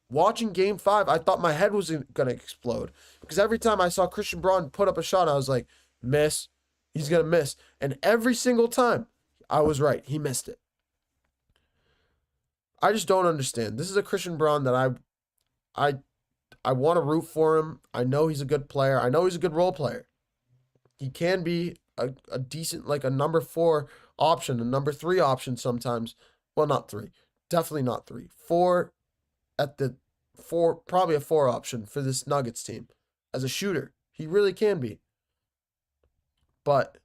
Speaker 1: watching Game 5, I thought my head was going to explode. Because every time I saw Christian Braun put up a shot, I was like, miss. He's going to miss. And every single time, I was right. He missed it. I just don't understand. This is a Christian Braun that I want to root for him. I know he's a good player. I know he's a good role player. He can be a decent, like a number 4 option, a number 3 option sometimes. Well, not 3. Definitely not 3. 4 at the 4, probably a 4 option for this Nuggets team as a shooter. He really can be. But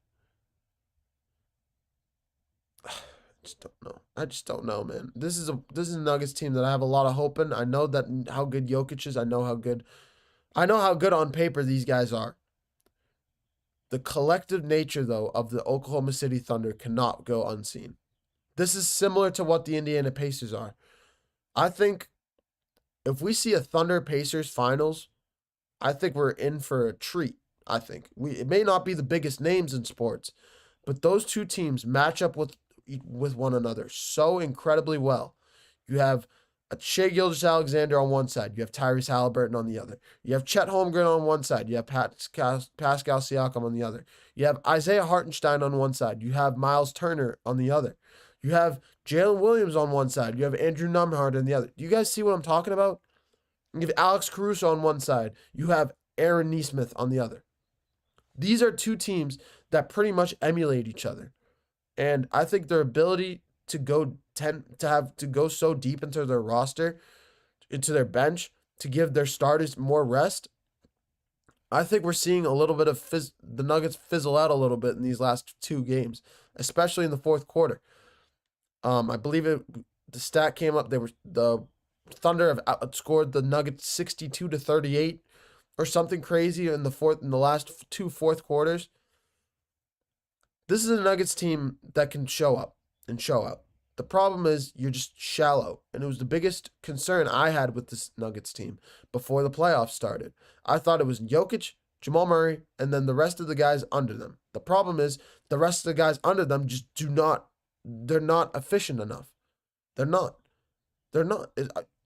Speaker 1: I just don't know, man. This is a Nuggets team that I have a lot of hope in. I know that how good Jokic is. I know how good on paper these guys are. The collective nature, though, of the Oklahoma City Thunder cannot go unseen. This is similar to what the Indiana Pacers are. I think if we see a Thunder Pacers finals, I think we're in for a treat. I think it may not be the biggest names in sports, but those two teams match up with one another so incredibly well. You have a Shai Gilgeous-Alexander on one side. You have Tyrese Halliburton on the other. You have Chet Holmgren on one side. You have Pascal Siakam on the other. You have Isaiah Hartenstein on one side. You have Miles Turner on the other. You have Jalen Williams on one side. You have Andrew Nembhard on the other. Do you guys see what I'm talking about? You have Alex Caruso on one side. You have Aaron Nesmith on the other. These are two teams that pretty much emulate each other. And I think their ability to go so deep into their roster, into their bench, to give their starters more rest. I think we're seeing a little bit of the Nuggets fizzle out a little bit in these last 2 games, especially in the fourth quarter. I believe the stat came up. The Thunder have outscored the Nuggets 62-38 or something crazy in the last 2 fourth quarters. This is a Nuggets team that can show up and show out. The problem is you're just shallow. And it was the biggest concern I had with this Nuggets team before the playoffs started. I thought it was Jokic, Jamal Murray, and then the rest of the guys under them. The problem is the rest of the guys under them just they're not efficient enough. They're not.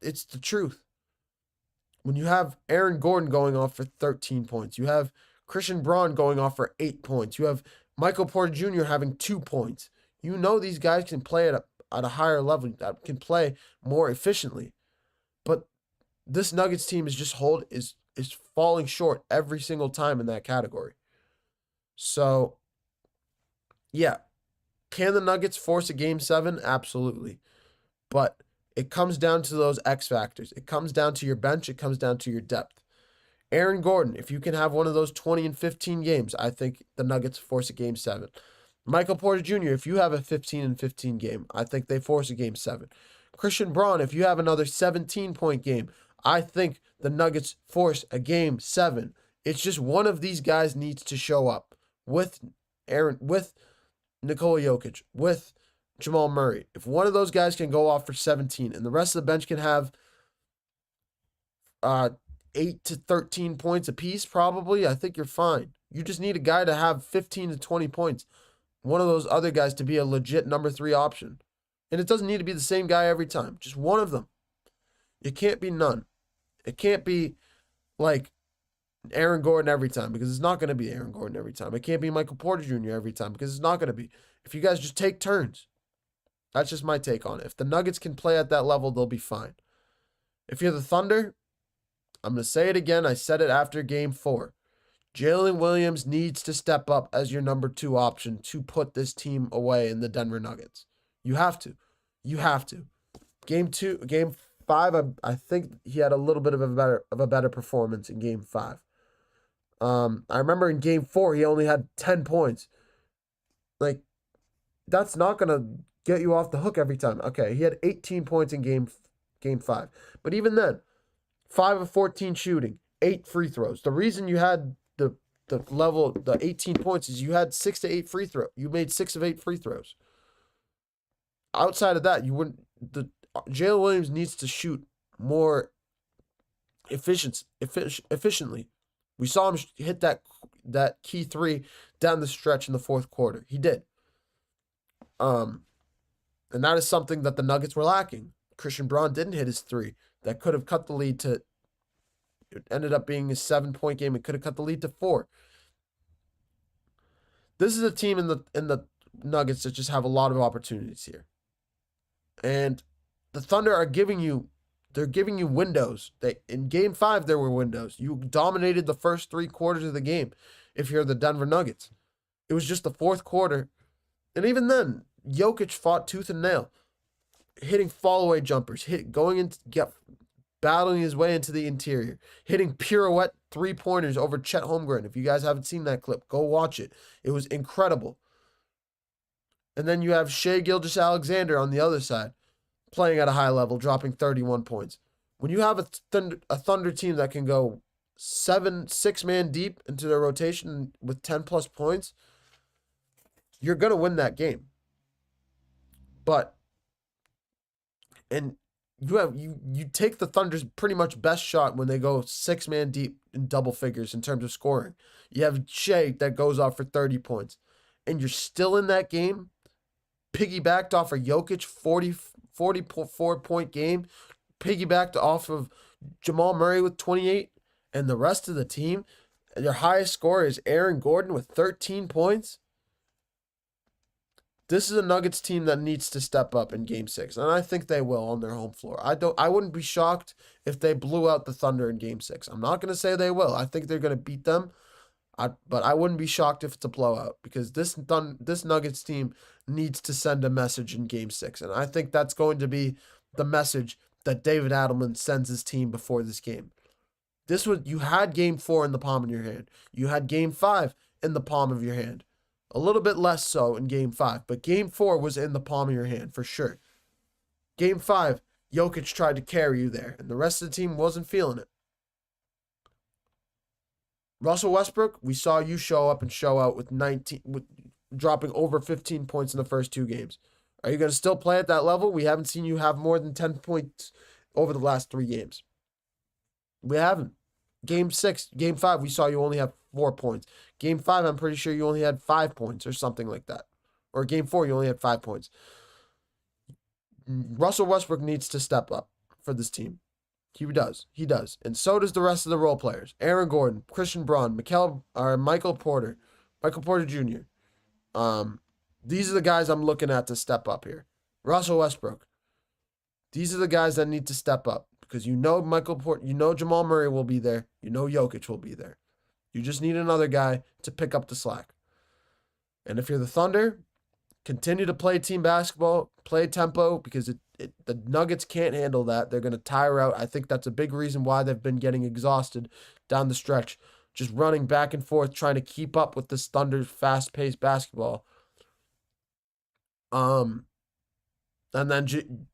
Speaker 1: It's the truth. When you have Aaron Gordon going off for 13 points, you have Christian Braun going off for 8 points, you have Michael Porter Jr. having 2 points. You know these guys can play at a higher level, that can play more efficiently. But this Nuggets team is falling short every single time in that category. So, yeah. Can the Nuggets force a Game 7? Absolutely. But it comes down to those X factors. It comes down to your bench. It comes down to your depth. Aaron Gordon, if you can have one of those 20 and 15 games, I think the Nuggets force a Game 7. Michael Porter Jr., if you have a 15 and 15 game, I think they force a Game 7. Christian Braun, if you have another 17-point game, I think the Nuggets force a Game 7. It's just one of these guys needs to show up with Nikola Jokic, with Jamal Murray. If one of those guys can go off for 17 and the rest of the bench can have 8 to 13 points apiece, probably, I think you're fine. You just need a guy to have 15 to 20 points. One of those other guys to be a legit number 3 option. And it doesn't need to be the same guy every time. Just one of them. It can't be none. It can't be like Aaron Gordon every time, because it's not going to be Aaron Gordon every time. It can't be Michael Porter Jr. every time, because it's not going to be. If you guys just take turns. That's just my take on it. If the Nuggets can play at that level, they'll be fine. If you're the Thunder, I'm going to say it again. I said it after Game 4. Jalen Williams needs to step up as your number 2 option to put this team away in the Denver Nuggets. You have to. You have to. Game 5, I think he had a little bit of a better performance in Game 5. I remember in Game 4, he only had 10 points. Like, that's not going to get you off the hook every time. Okay, he had 18 points in Game 5. But even then, 5 of 14 shooting, 8 free throws. The reason you had the 18 points is you had 6 to 8 free throws. You made 6 of 8 free throws. Outside of that, Jalen Williams needs to shoot more efficiently. We saw him hit that key 3 down the stretch in the fourth quarter. He did. And that is something that the Nuggets were lacking. Christian Braun didn't hit his 3 that could have cut the lead to, it ended up being a 7-point game. It could have cut the lead to 4. This is a team in the Nuggets that just have a lot of opportunities here. And the Thunder are giving you windows. In Game 5, there were windows. You dominated the first 3 quarters of the game if you're the Denver Nuggets. It was just the fourth quarter. And even then, Jokic fought tooth and nail, hitting fall-away jumpers, battling his way into the interior, hitting pirouette 3-pointers over Chet Holmgren. If you guys haven't seen that clip, go watch it. It was incredible. And then you have Shai Gilgeous-Alexander on the other side, playing at a high level, dropping 31 points. When you have a Thunder team that can go 6-man deep into their rotation with 10-plus points, you're going to win that game. And you take the Thunder's pretty much best shot when they go 6-man deep in double figures in terms of scoring. You have Shai that goes off for 30 points. And you're still in that game, piggybacked off a Jokic 44-point game, piggybacked off of Jamal Murray with 28, and the rest of the team, their highest scorer is Aaron Gordon with 13 points. This is a Nuggets team that needs to step up in Game 6, and I think they will on their home floor. I wouldn't be shocked if they blew out the Thunder in Game 6. I'm not going to say they will. I think they're going to beat them, but I wouldn't be shocked if it's a blowout, because this Nuggets team needs to send a message in Game 6, and I think that's going to be the message that David Adelman sends his team before this game. You had Game 4 in the palm of your hand. You had Game 5 in the palm of your hand. A little bit less so in Game 5, but Game 4 was in the palm of your hand for sure. Game 5, Jokic tried to carry you there, and the rest of the team wasn't feeling it. Russell Westbrook, we saw you show up and show out with dropping over 15 points in the first 2 games. Are you going to still play at that level? We haven't seen you have more than 10 points over the last 3 games. We haven't. Game 5, we saw you only have 4 points. Game 5, I'm pretty sure you only had 5 points or something like that. Or Game 4, you only had 5 points. Russell Westbrook needs to step up for this team. He does. And so does the rest of the role players. Aaron Gordon, Christian Braun, Michael Porter Jr. These are the guys I'm looking at to step up here. Russell Westbrook. These are the guys that need to step up. Because Michael Porter, Jamal Murray will be there. Jokic will be there. You just need another guy to pick up the slack. And if you're the Thunder, continue to play team basketball, play tempo, because the Nuggets can't handle that. They're going to tire out. I think that's a big reason why they've been getting exhausted down the stretch, just running back and forth, trying to keep up with this Thunder's fast-paced basketball. And then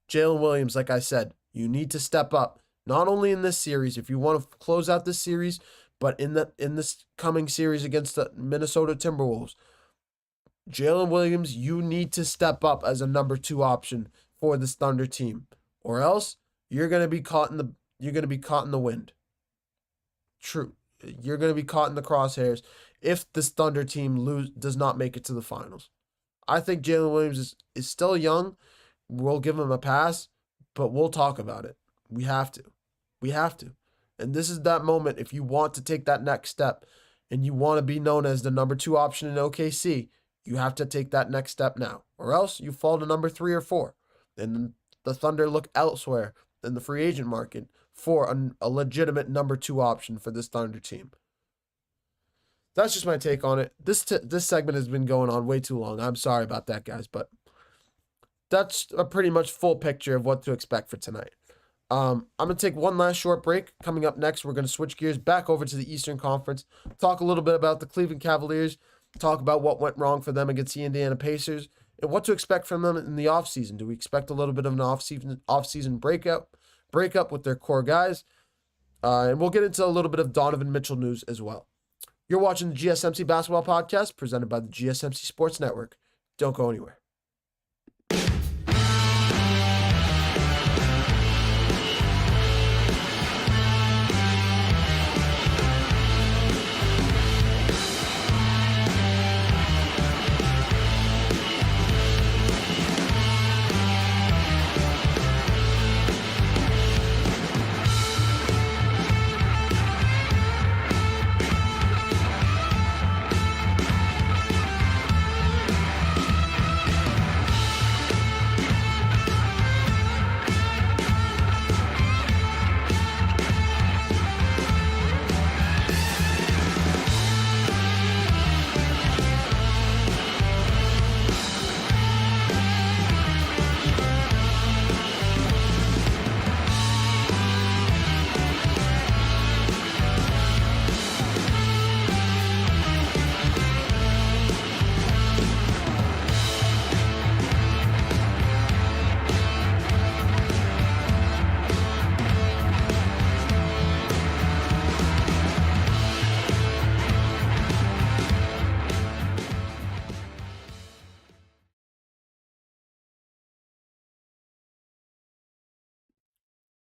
Speaker 1: Jalen Williams, like I said, you need to step up, not only in this series, if you want to close out this series, but in this coming series against the Minnesota Timberwolves. Jalen Williams, you need to step up as a number 2 option for this Thunder team, or else you're going to be caught in the wind. True, you're going to be caught in the crosshairs if this Thunder team does not make it to the finals. I think Jalen Williams is still young. We'll give him a pass, but we'll talk about it. We have to. And this is that moment, if you want to take that next step and you want to be known as the number 2 option in OKC, you have to take that next step now, or else you fall to number 3 or 4. And the Thunder look elsewhere in the free agent market for a legitimate number 2 option for this Thunder team. That's just my take on it. This segment has been going on way too long. I'm sorry about that, guys, but that's a pretty much full picture of what to expect for tonight. I'm going to take one last short break. Coming up next, we're going to switch gears back over to the Eastern Conference, talk a little bit about the Cleveland Cavaliers, talk about what went wrong for them against the Indiana Pacers, and what to expect from them in the offseason. Do we expect a little bit of an off-season breakup with their core guys? And we'll get into a little bit of Donovan Mitchell news as well. You're watching the GSMC Basketball Podcast presented by the GSMC Sports Network. Don't go anywhere.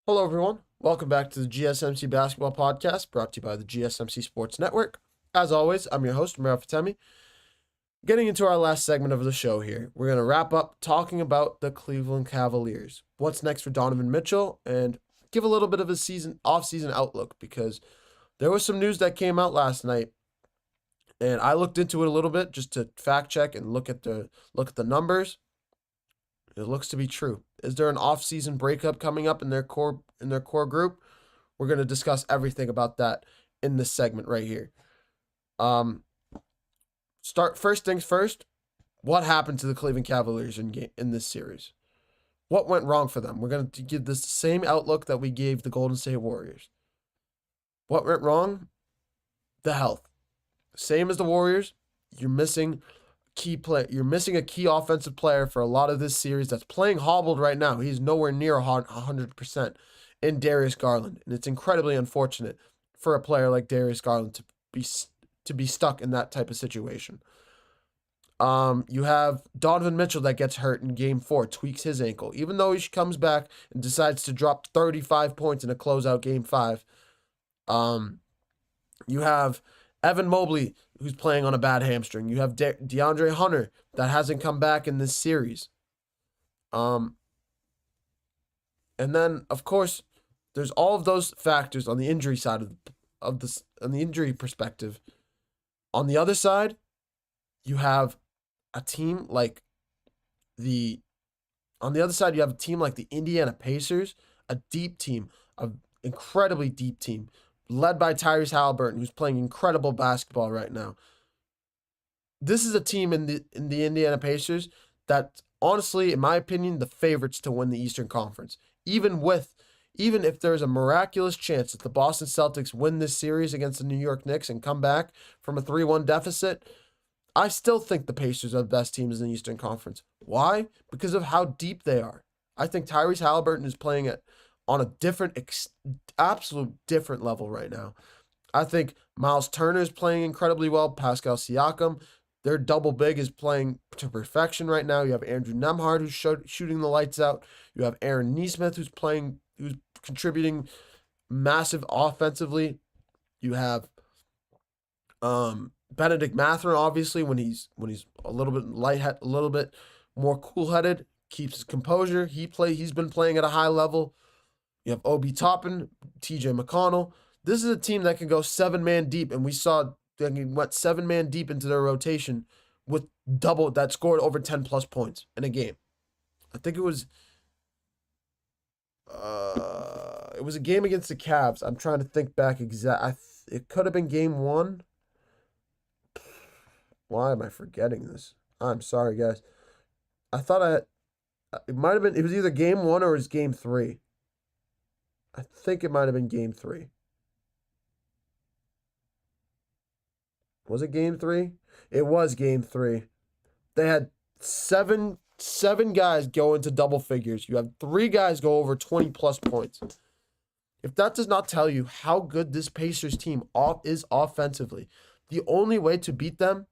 Speaker 1: Hello, everyone. Welcome back to the GSMC Basketball Podcast, brought to you by the GSMC Sports Network. As always, I'm your host, Romero Fatemi. Getting into our last segment of the show here, we're going to wrap up talking about the Cleveland Cavaliers. What's next for Donovan Mitchell, and give a little bit of a off-season outlook, because there was some news that came out last night, and I looked into it a little bit just to fact check and look at the numbers. It looks to be true. Is there an off-season breakup coming up in their core group? We're going to discuss everything about that in this segment right here. First things first. What happened to the Cleveland Cavaliers in this series? What went wrong for them? We're going to give this the same outlook that we gave the Golden State Warriors. What went wrong? The health. Same as the Warriors. You're missing a key offensive player for a lot of this series that's playing hobbled right now. He's nowhere near 100% in Darius Garland, and it's incredibly unfortunate for a player like Darius Garland to be stuck in that type of situation. You have Donovan Mitchell that gets hurt in Game 4, tweaks his ankle, even though he comes back and decides to drop 35 points in a closeout Game 5. You have Evan Mobley, who's playing on a bad hamstring. You have DeAndre Hunter that hasn't come back in this series. And then, of course, there's all of those factors on the injury side on the injury perspective. On the other side, you have a team like the Indiana Pacers, a deep team, an incredibly deep team, led by Tyrese Halliburton, who's playing incredible basketball right now. This is a team in the Indiana Pacers that, honestly, in my opinion, the favorites to win the Eastern Conference. Even if there's a miraculous chance that the Boston Celtics win this series against the New York Knicks and come back from a 3-1 deficit, I still think the Pacers are the best teams in the Eastern Conference. Why? Because of how deep they are. I think Tyrese Halliburton is playing on a absolute different level right now. I think Miles Turner is playing incredibly well. Pascal Siakam, their double big is playing to perfection right now. You have Andrew Nembhard, who's shooting the lights out. You have Aaron Nesmith, who's contributing massive offensively. You have Benedict Mathurin, obviously, when he's a little bit more cool-headed, keeps his composure. He's been playing at a high level. You have Obi Toppin, TJ McConnell. This is a team that can go 7-man deep, and we saw they went 7-man deep into their rotation with double that scored over 10+ points in a game. I think it was a game against the Cavs. I'm trying to think back it could have been Game 1. Why am I forgetting this? I'm sorry, guys. I thought it might have been. It was either Game 1 or it was Game 3. I think it might have been Game 3. Was it Game 3? It was Game 3. They had seven guys go into double figures. You have 3 guys go over 20+ points. If that does not tell you how good this Pacers team is offensively, the only way to beat them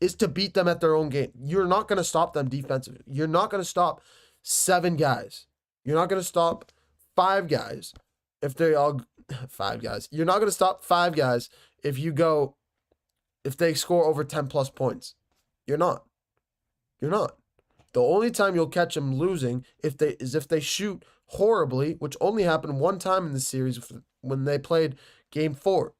Speaker 1: is to beat them at their own game. You're not going to stop them defensively. You're not going to stop 7 guys. You're not going to stop 5 guys if they all 5 guys. You're not going to stop 5 guys if they score over 10+ points. You're not. The only time you'll catch them losing if they shoot horribly, which only happened one time in the series when they played Game 3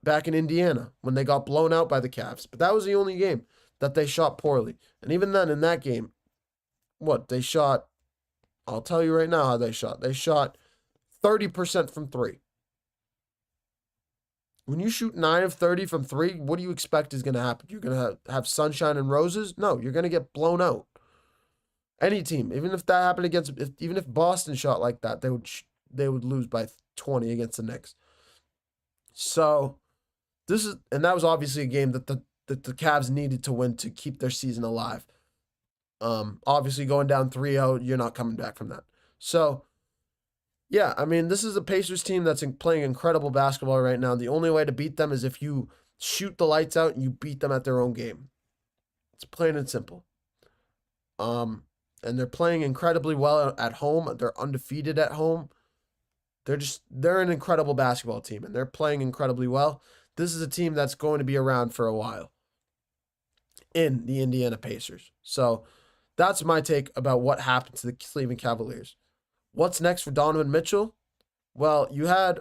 Speaker 1: back in Indiana when they got blown out by the Cavs. But that was the only game that they shot poorly. And even then, in that game, they shot, I'll tell you right now how they shot. They shot 30% from 3. When you shoot 9 of 30 from 3, what do you expect is going to happen? You're going to have sunshine and roses? No, you're going to get blown out. Any team, even if that happened even if Boston shot like that, they would lose by 20 against the Knicks. So that was obviously a game that the Cavs needed to win to keep their season alive. Obviously going down 3-0, you're not coming back from that. So, yeah, I mean, this is a Pacers team that's playing incredible basketball right now. The only way to beat them is if you shoot the lights out and you beat them at their own game. It's plain and simple. And and they're playing incredibly well at home. They're undefeated at home. They're an incredible basketball team, and they're playing incredibly well. This is a team that's going to be around for a while in the Indiana Pacers. So that's my take about what happened to the Cleveland Cavaliers. What's next for Donovan Mitchell? Well, you had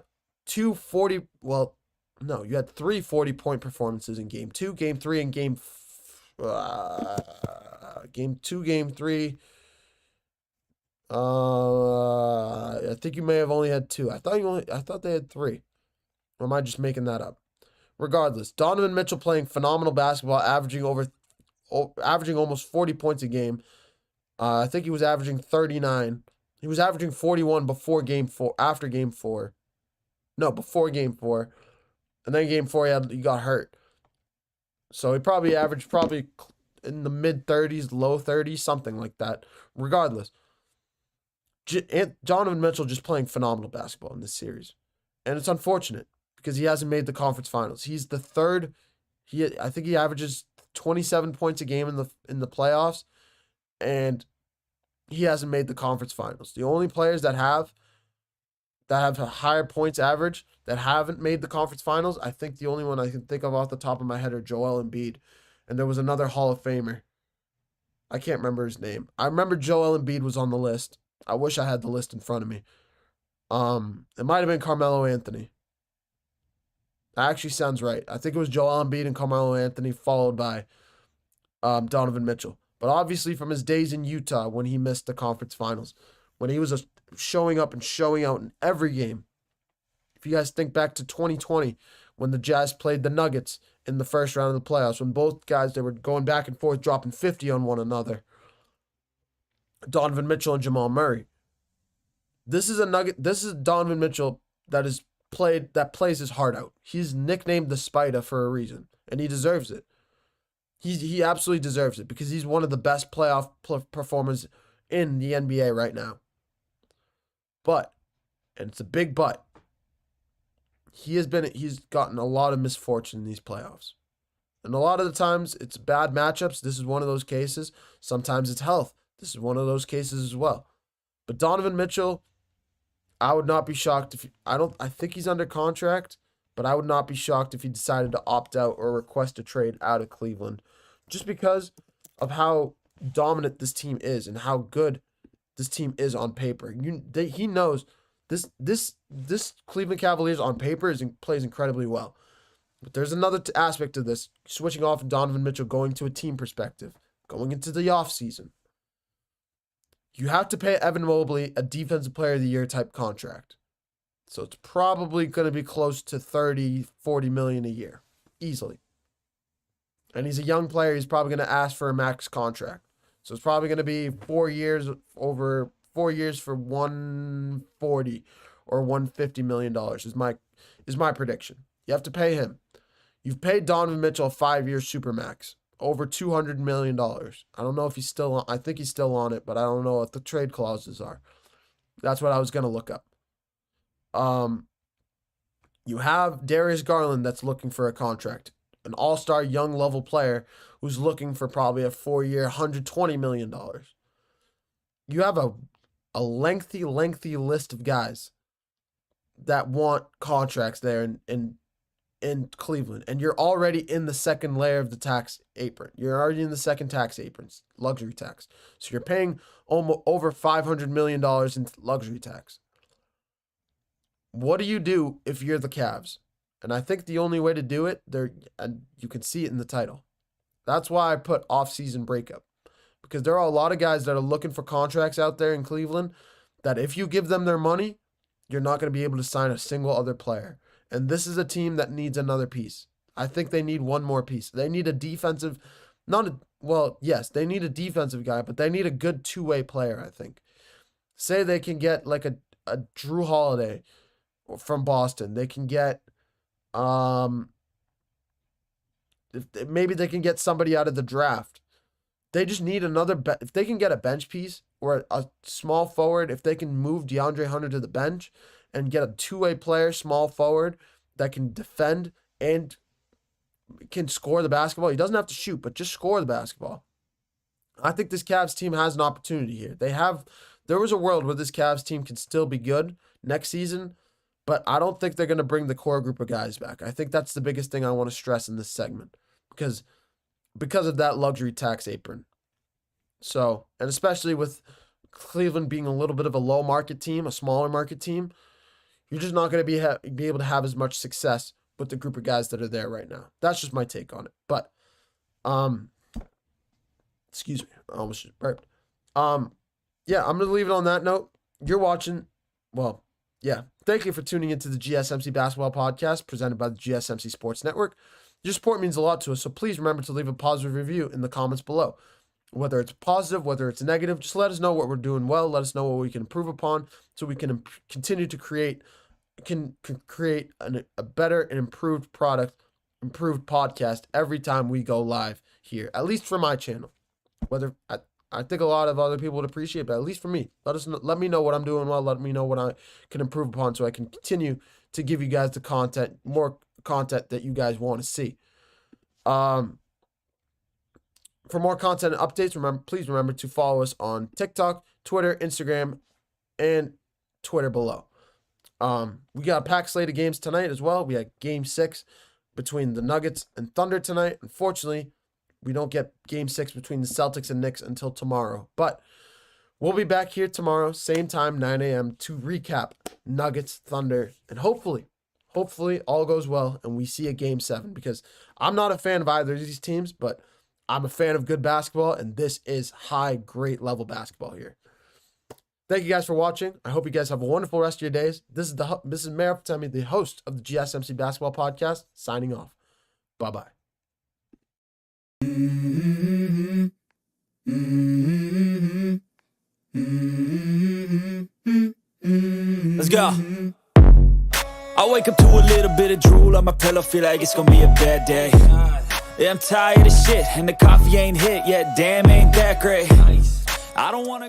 Speaker 1: you had 3 40-point performances in Game 2, Game 3, and Game 2, Game 3. I think you may have only had 2. I thought they had 3. Or am I just making that up? Regardless, Donovan Mitchell playing phenomenal basketball, averaging almost 40 points a game. I think he was averaging 39. He was averaging 41 before Game 4, after Game 4. No, before Game 4. And then Game 4 he got hurt. So he probably averaged in the mid-30s, low 30s, something like that. Regardless, Donovan Mitchell just playing phenomenal basketball in this series. And it's unfortunate because he hasn't made the conference finals. He's the third. I think he averages 27 points a game in the playoffs, and he hasn't made the conference finals. The only players that have a higher points average that haven't made the conference finals, I think the only one I can think of off the top of my head are Joel Embiid, and there was another Hall of Famer. I can't remember his name. I remember Joel Embiid was on the list. I wish I had the list in front of me. It might have been Carmelo Anthony. That actually sounds right. I think it was Joel Embiid and Carmelo Anthony, followed by Donovan Mitchell. But obviously from his days in Utah when he missed the conference finals, when he was showing up and showing out in every game. If you guys think back to 2020 when the Jazz played the Nuggets in the first round of the playoffs, when both guys, they were going back and forth, dropping 50 on one another. Donovan Mitchell and Jamal Murray. This is Donovan Mitchell that plays his heart out. He's nicknamed the Spider for a reason, and he deserves it. He absolutely deserves it because he's one of the best playoff performers in the NBA right now. But, and it's a big but, he's gotten a lot of misfortune in these playoffs. And a lot of the times it's bad matchups. This is one of those cases. Sometimes it's health. This is one of those cases as well. But Donovan Mitchell, I would not be shocked I think he's under contract, but I would not be shocked if he decided to opt out or request a trade out of Cleveland just because of how dominant this team is and how good this team is on paper. He knows this Cleveland Cavaliers on paper plays incredibly well. But there's another aspect to this, switching off of Donovan Mitchell, going to a team perspective, going into the offseason. You have to pay Evan Mobley a Defensive Player of the Year type contract. So it's probably going to be close to $30-40 million a year. Easily. And he's a young player. He's probably going to ask for a max contract. So it's probably going to be 4 years for $140 or $150 million is my prediction. You have to pay him. You've paid Donovan Mitchell a 5-year supermax. Over $200 million. I don't know if he's still on. I think he's still on it, but I don't know what the trade clauses are. That's what I was going to look up. You have Darius Garland that's looking for a contract. An all-star young level player who's looking for probably a 4-year, $120 million. You have a lengthy list of guys that want contracts there in Cleveland, and you're already in the second layer of the tax apron. You're already in the second tax apron, luxury tax. So you're paying almost over $500 million in luxury tax. What do you do if you're the Cavs? And I think the only way to do it, and you can see it in the title. That's why I put off-season breakup. Because there are a lot of guys that are looking for contracts out there in Cleveland that if you give them their money, you're not going to be able to sign a single other player. And this is a team that needs another piece. I think they need one more piece. They need a defensive, they need a defensive guy, but they need a good two-way player, I think. Say they can get like a Drew Holiday from Boston. They can get, maybe they can get somebody out of the draft. They just need another, if they can get a bench piece or a small forward, if they can move DeAndre Hunter to the bench, and get a two-way player, small forward, that can defend and can score the basketball. He doesn't have to shoot, but just score the basketball. I think this Cavs team has an opportunity here. There was a world where this Cavs team can still be good next season, but I don't think they're going to bring the core group of guys back. I think that's the biggest thing I want to stress in this segment because of that luxury tax apron. So, and especially with Cleveland being a little bit of a low market team, a smaller market team, you're just not going to be able to have as much success with the group of guys that are there right now. That's just my take on it. But, excuse me, I almost just burped. Yeah, I'm going to leave it on that note. You're watching, well, yeah. Thank you for tuning into the GSMC Basketball Podcast presented by the GSMC Sports Network. Your support means a lot to us, so please remember to leave a positive review in the comments below. Whether it's positive, whether it's negative, just let us know what we're doing well. Let us know what we can improve upon so we can continue to create a better and improved product, improved podcast every time we go live here, at least for my channel. Whether I think a lot of other people would appreciate, but at least for me, let me know what I'm doing well. Let me know what I can improve upon so I can continue to give you guys the content, more content that you guys want to see. For more content and updates, please remember to follow us on TikTok, Twitter, Instagram, and Twitter below. We got a packed slate of games tonight as well. We had Game 6 between the Nuggets and Thunder tonight. Unfortunately, we don't get Game 6 between the Celtics and Knicks until tomorrow. But we'll be back here tomorrow, same time, 9 a.m., to recap Nuggets, Thunder, and hopefully all goes well and we see a Game 7 because I'm not a fan of either of these teams, but I'm a fan of good basketball, and this is great level basketball here. Thank you guys for watching. I hope you guys have a wonderful rest of your days. This is Mayor Fatemi, the host of the GSMC Basketball Podcast, signing off. Bye-bye.
Speaker 2: Let's go. I wake up to a little bit of drool on my pillow, feel like it's gonna be a bad day. Yeah, I'm tired of shit, and the coffee ain't hit yet, damn, ain't that great. I don't wanna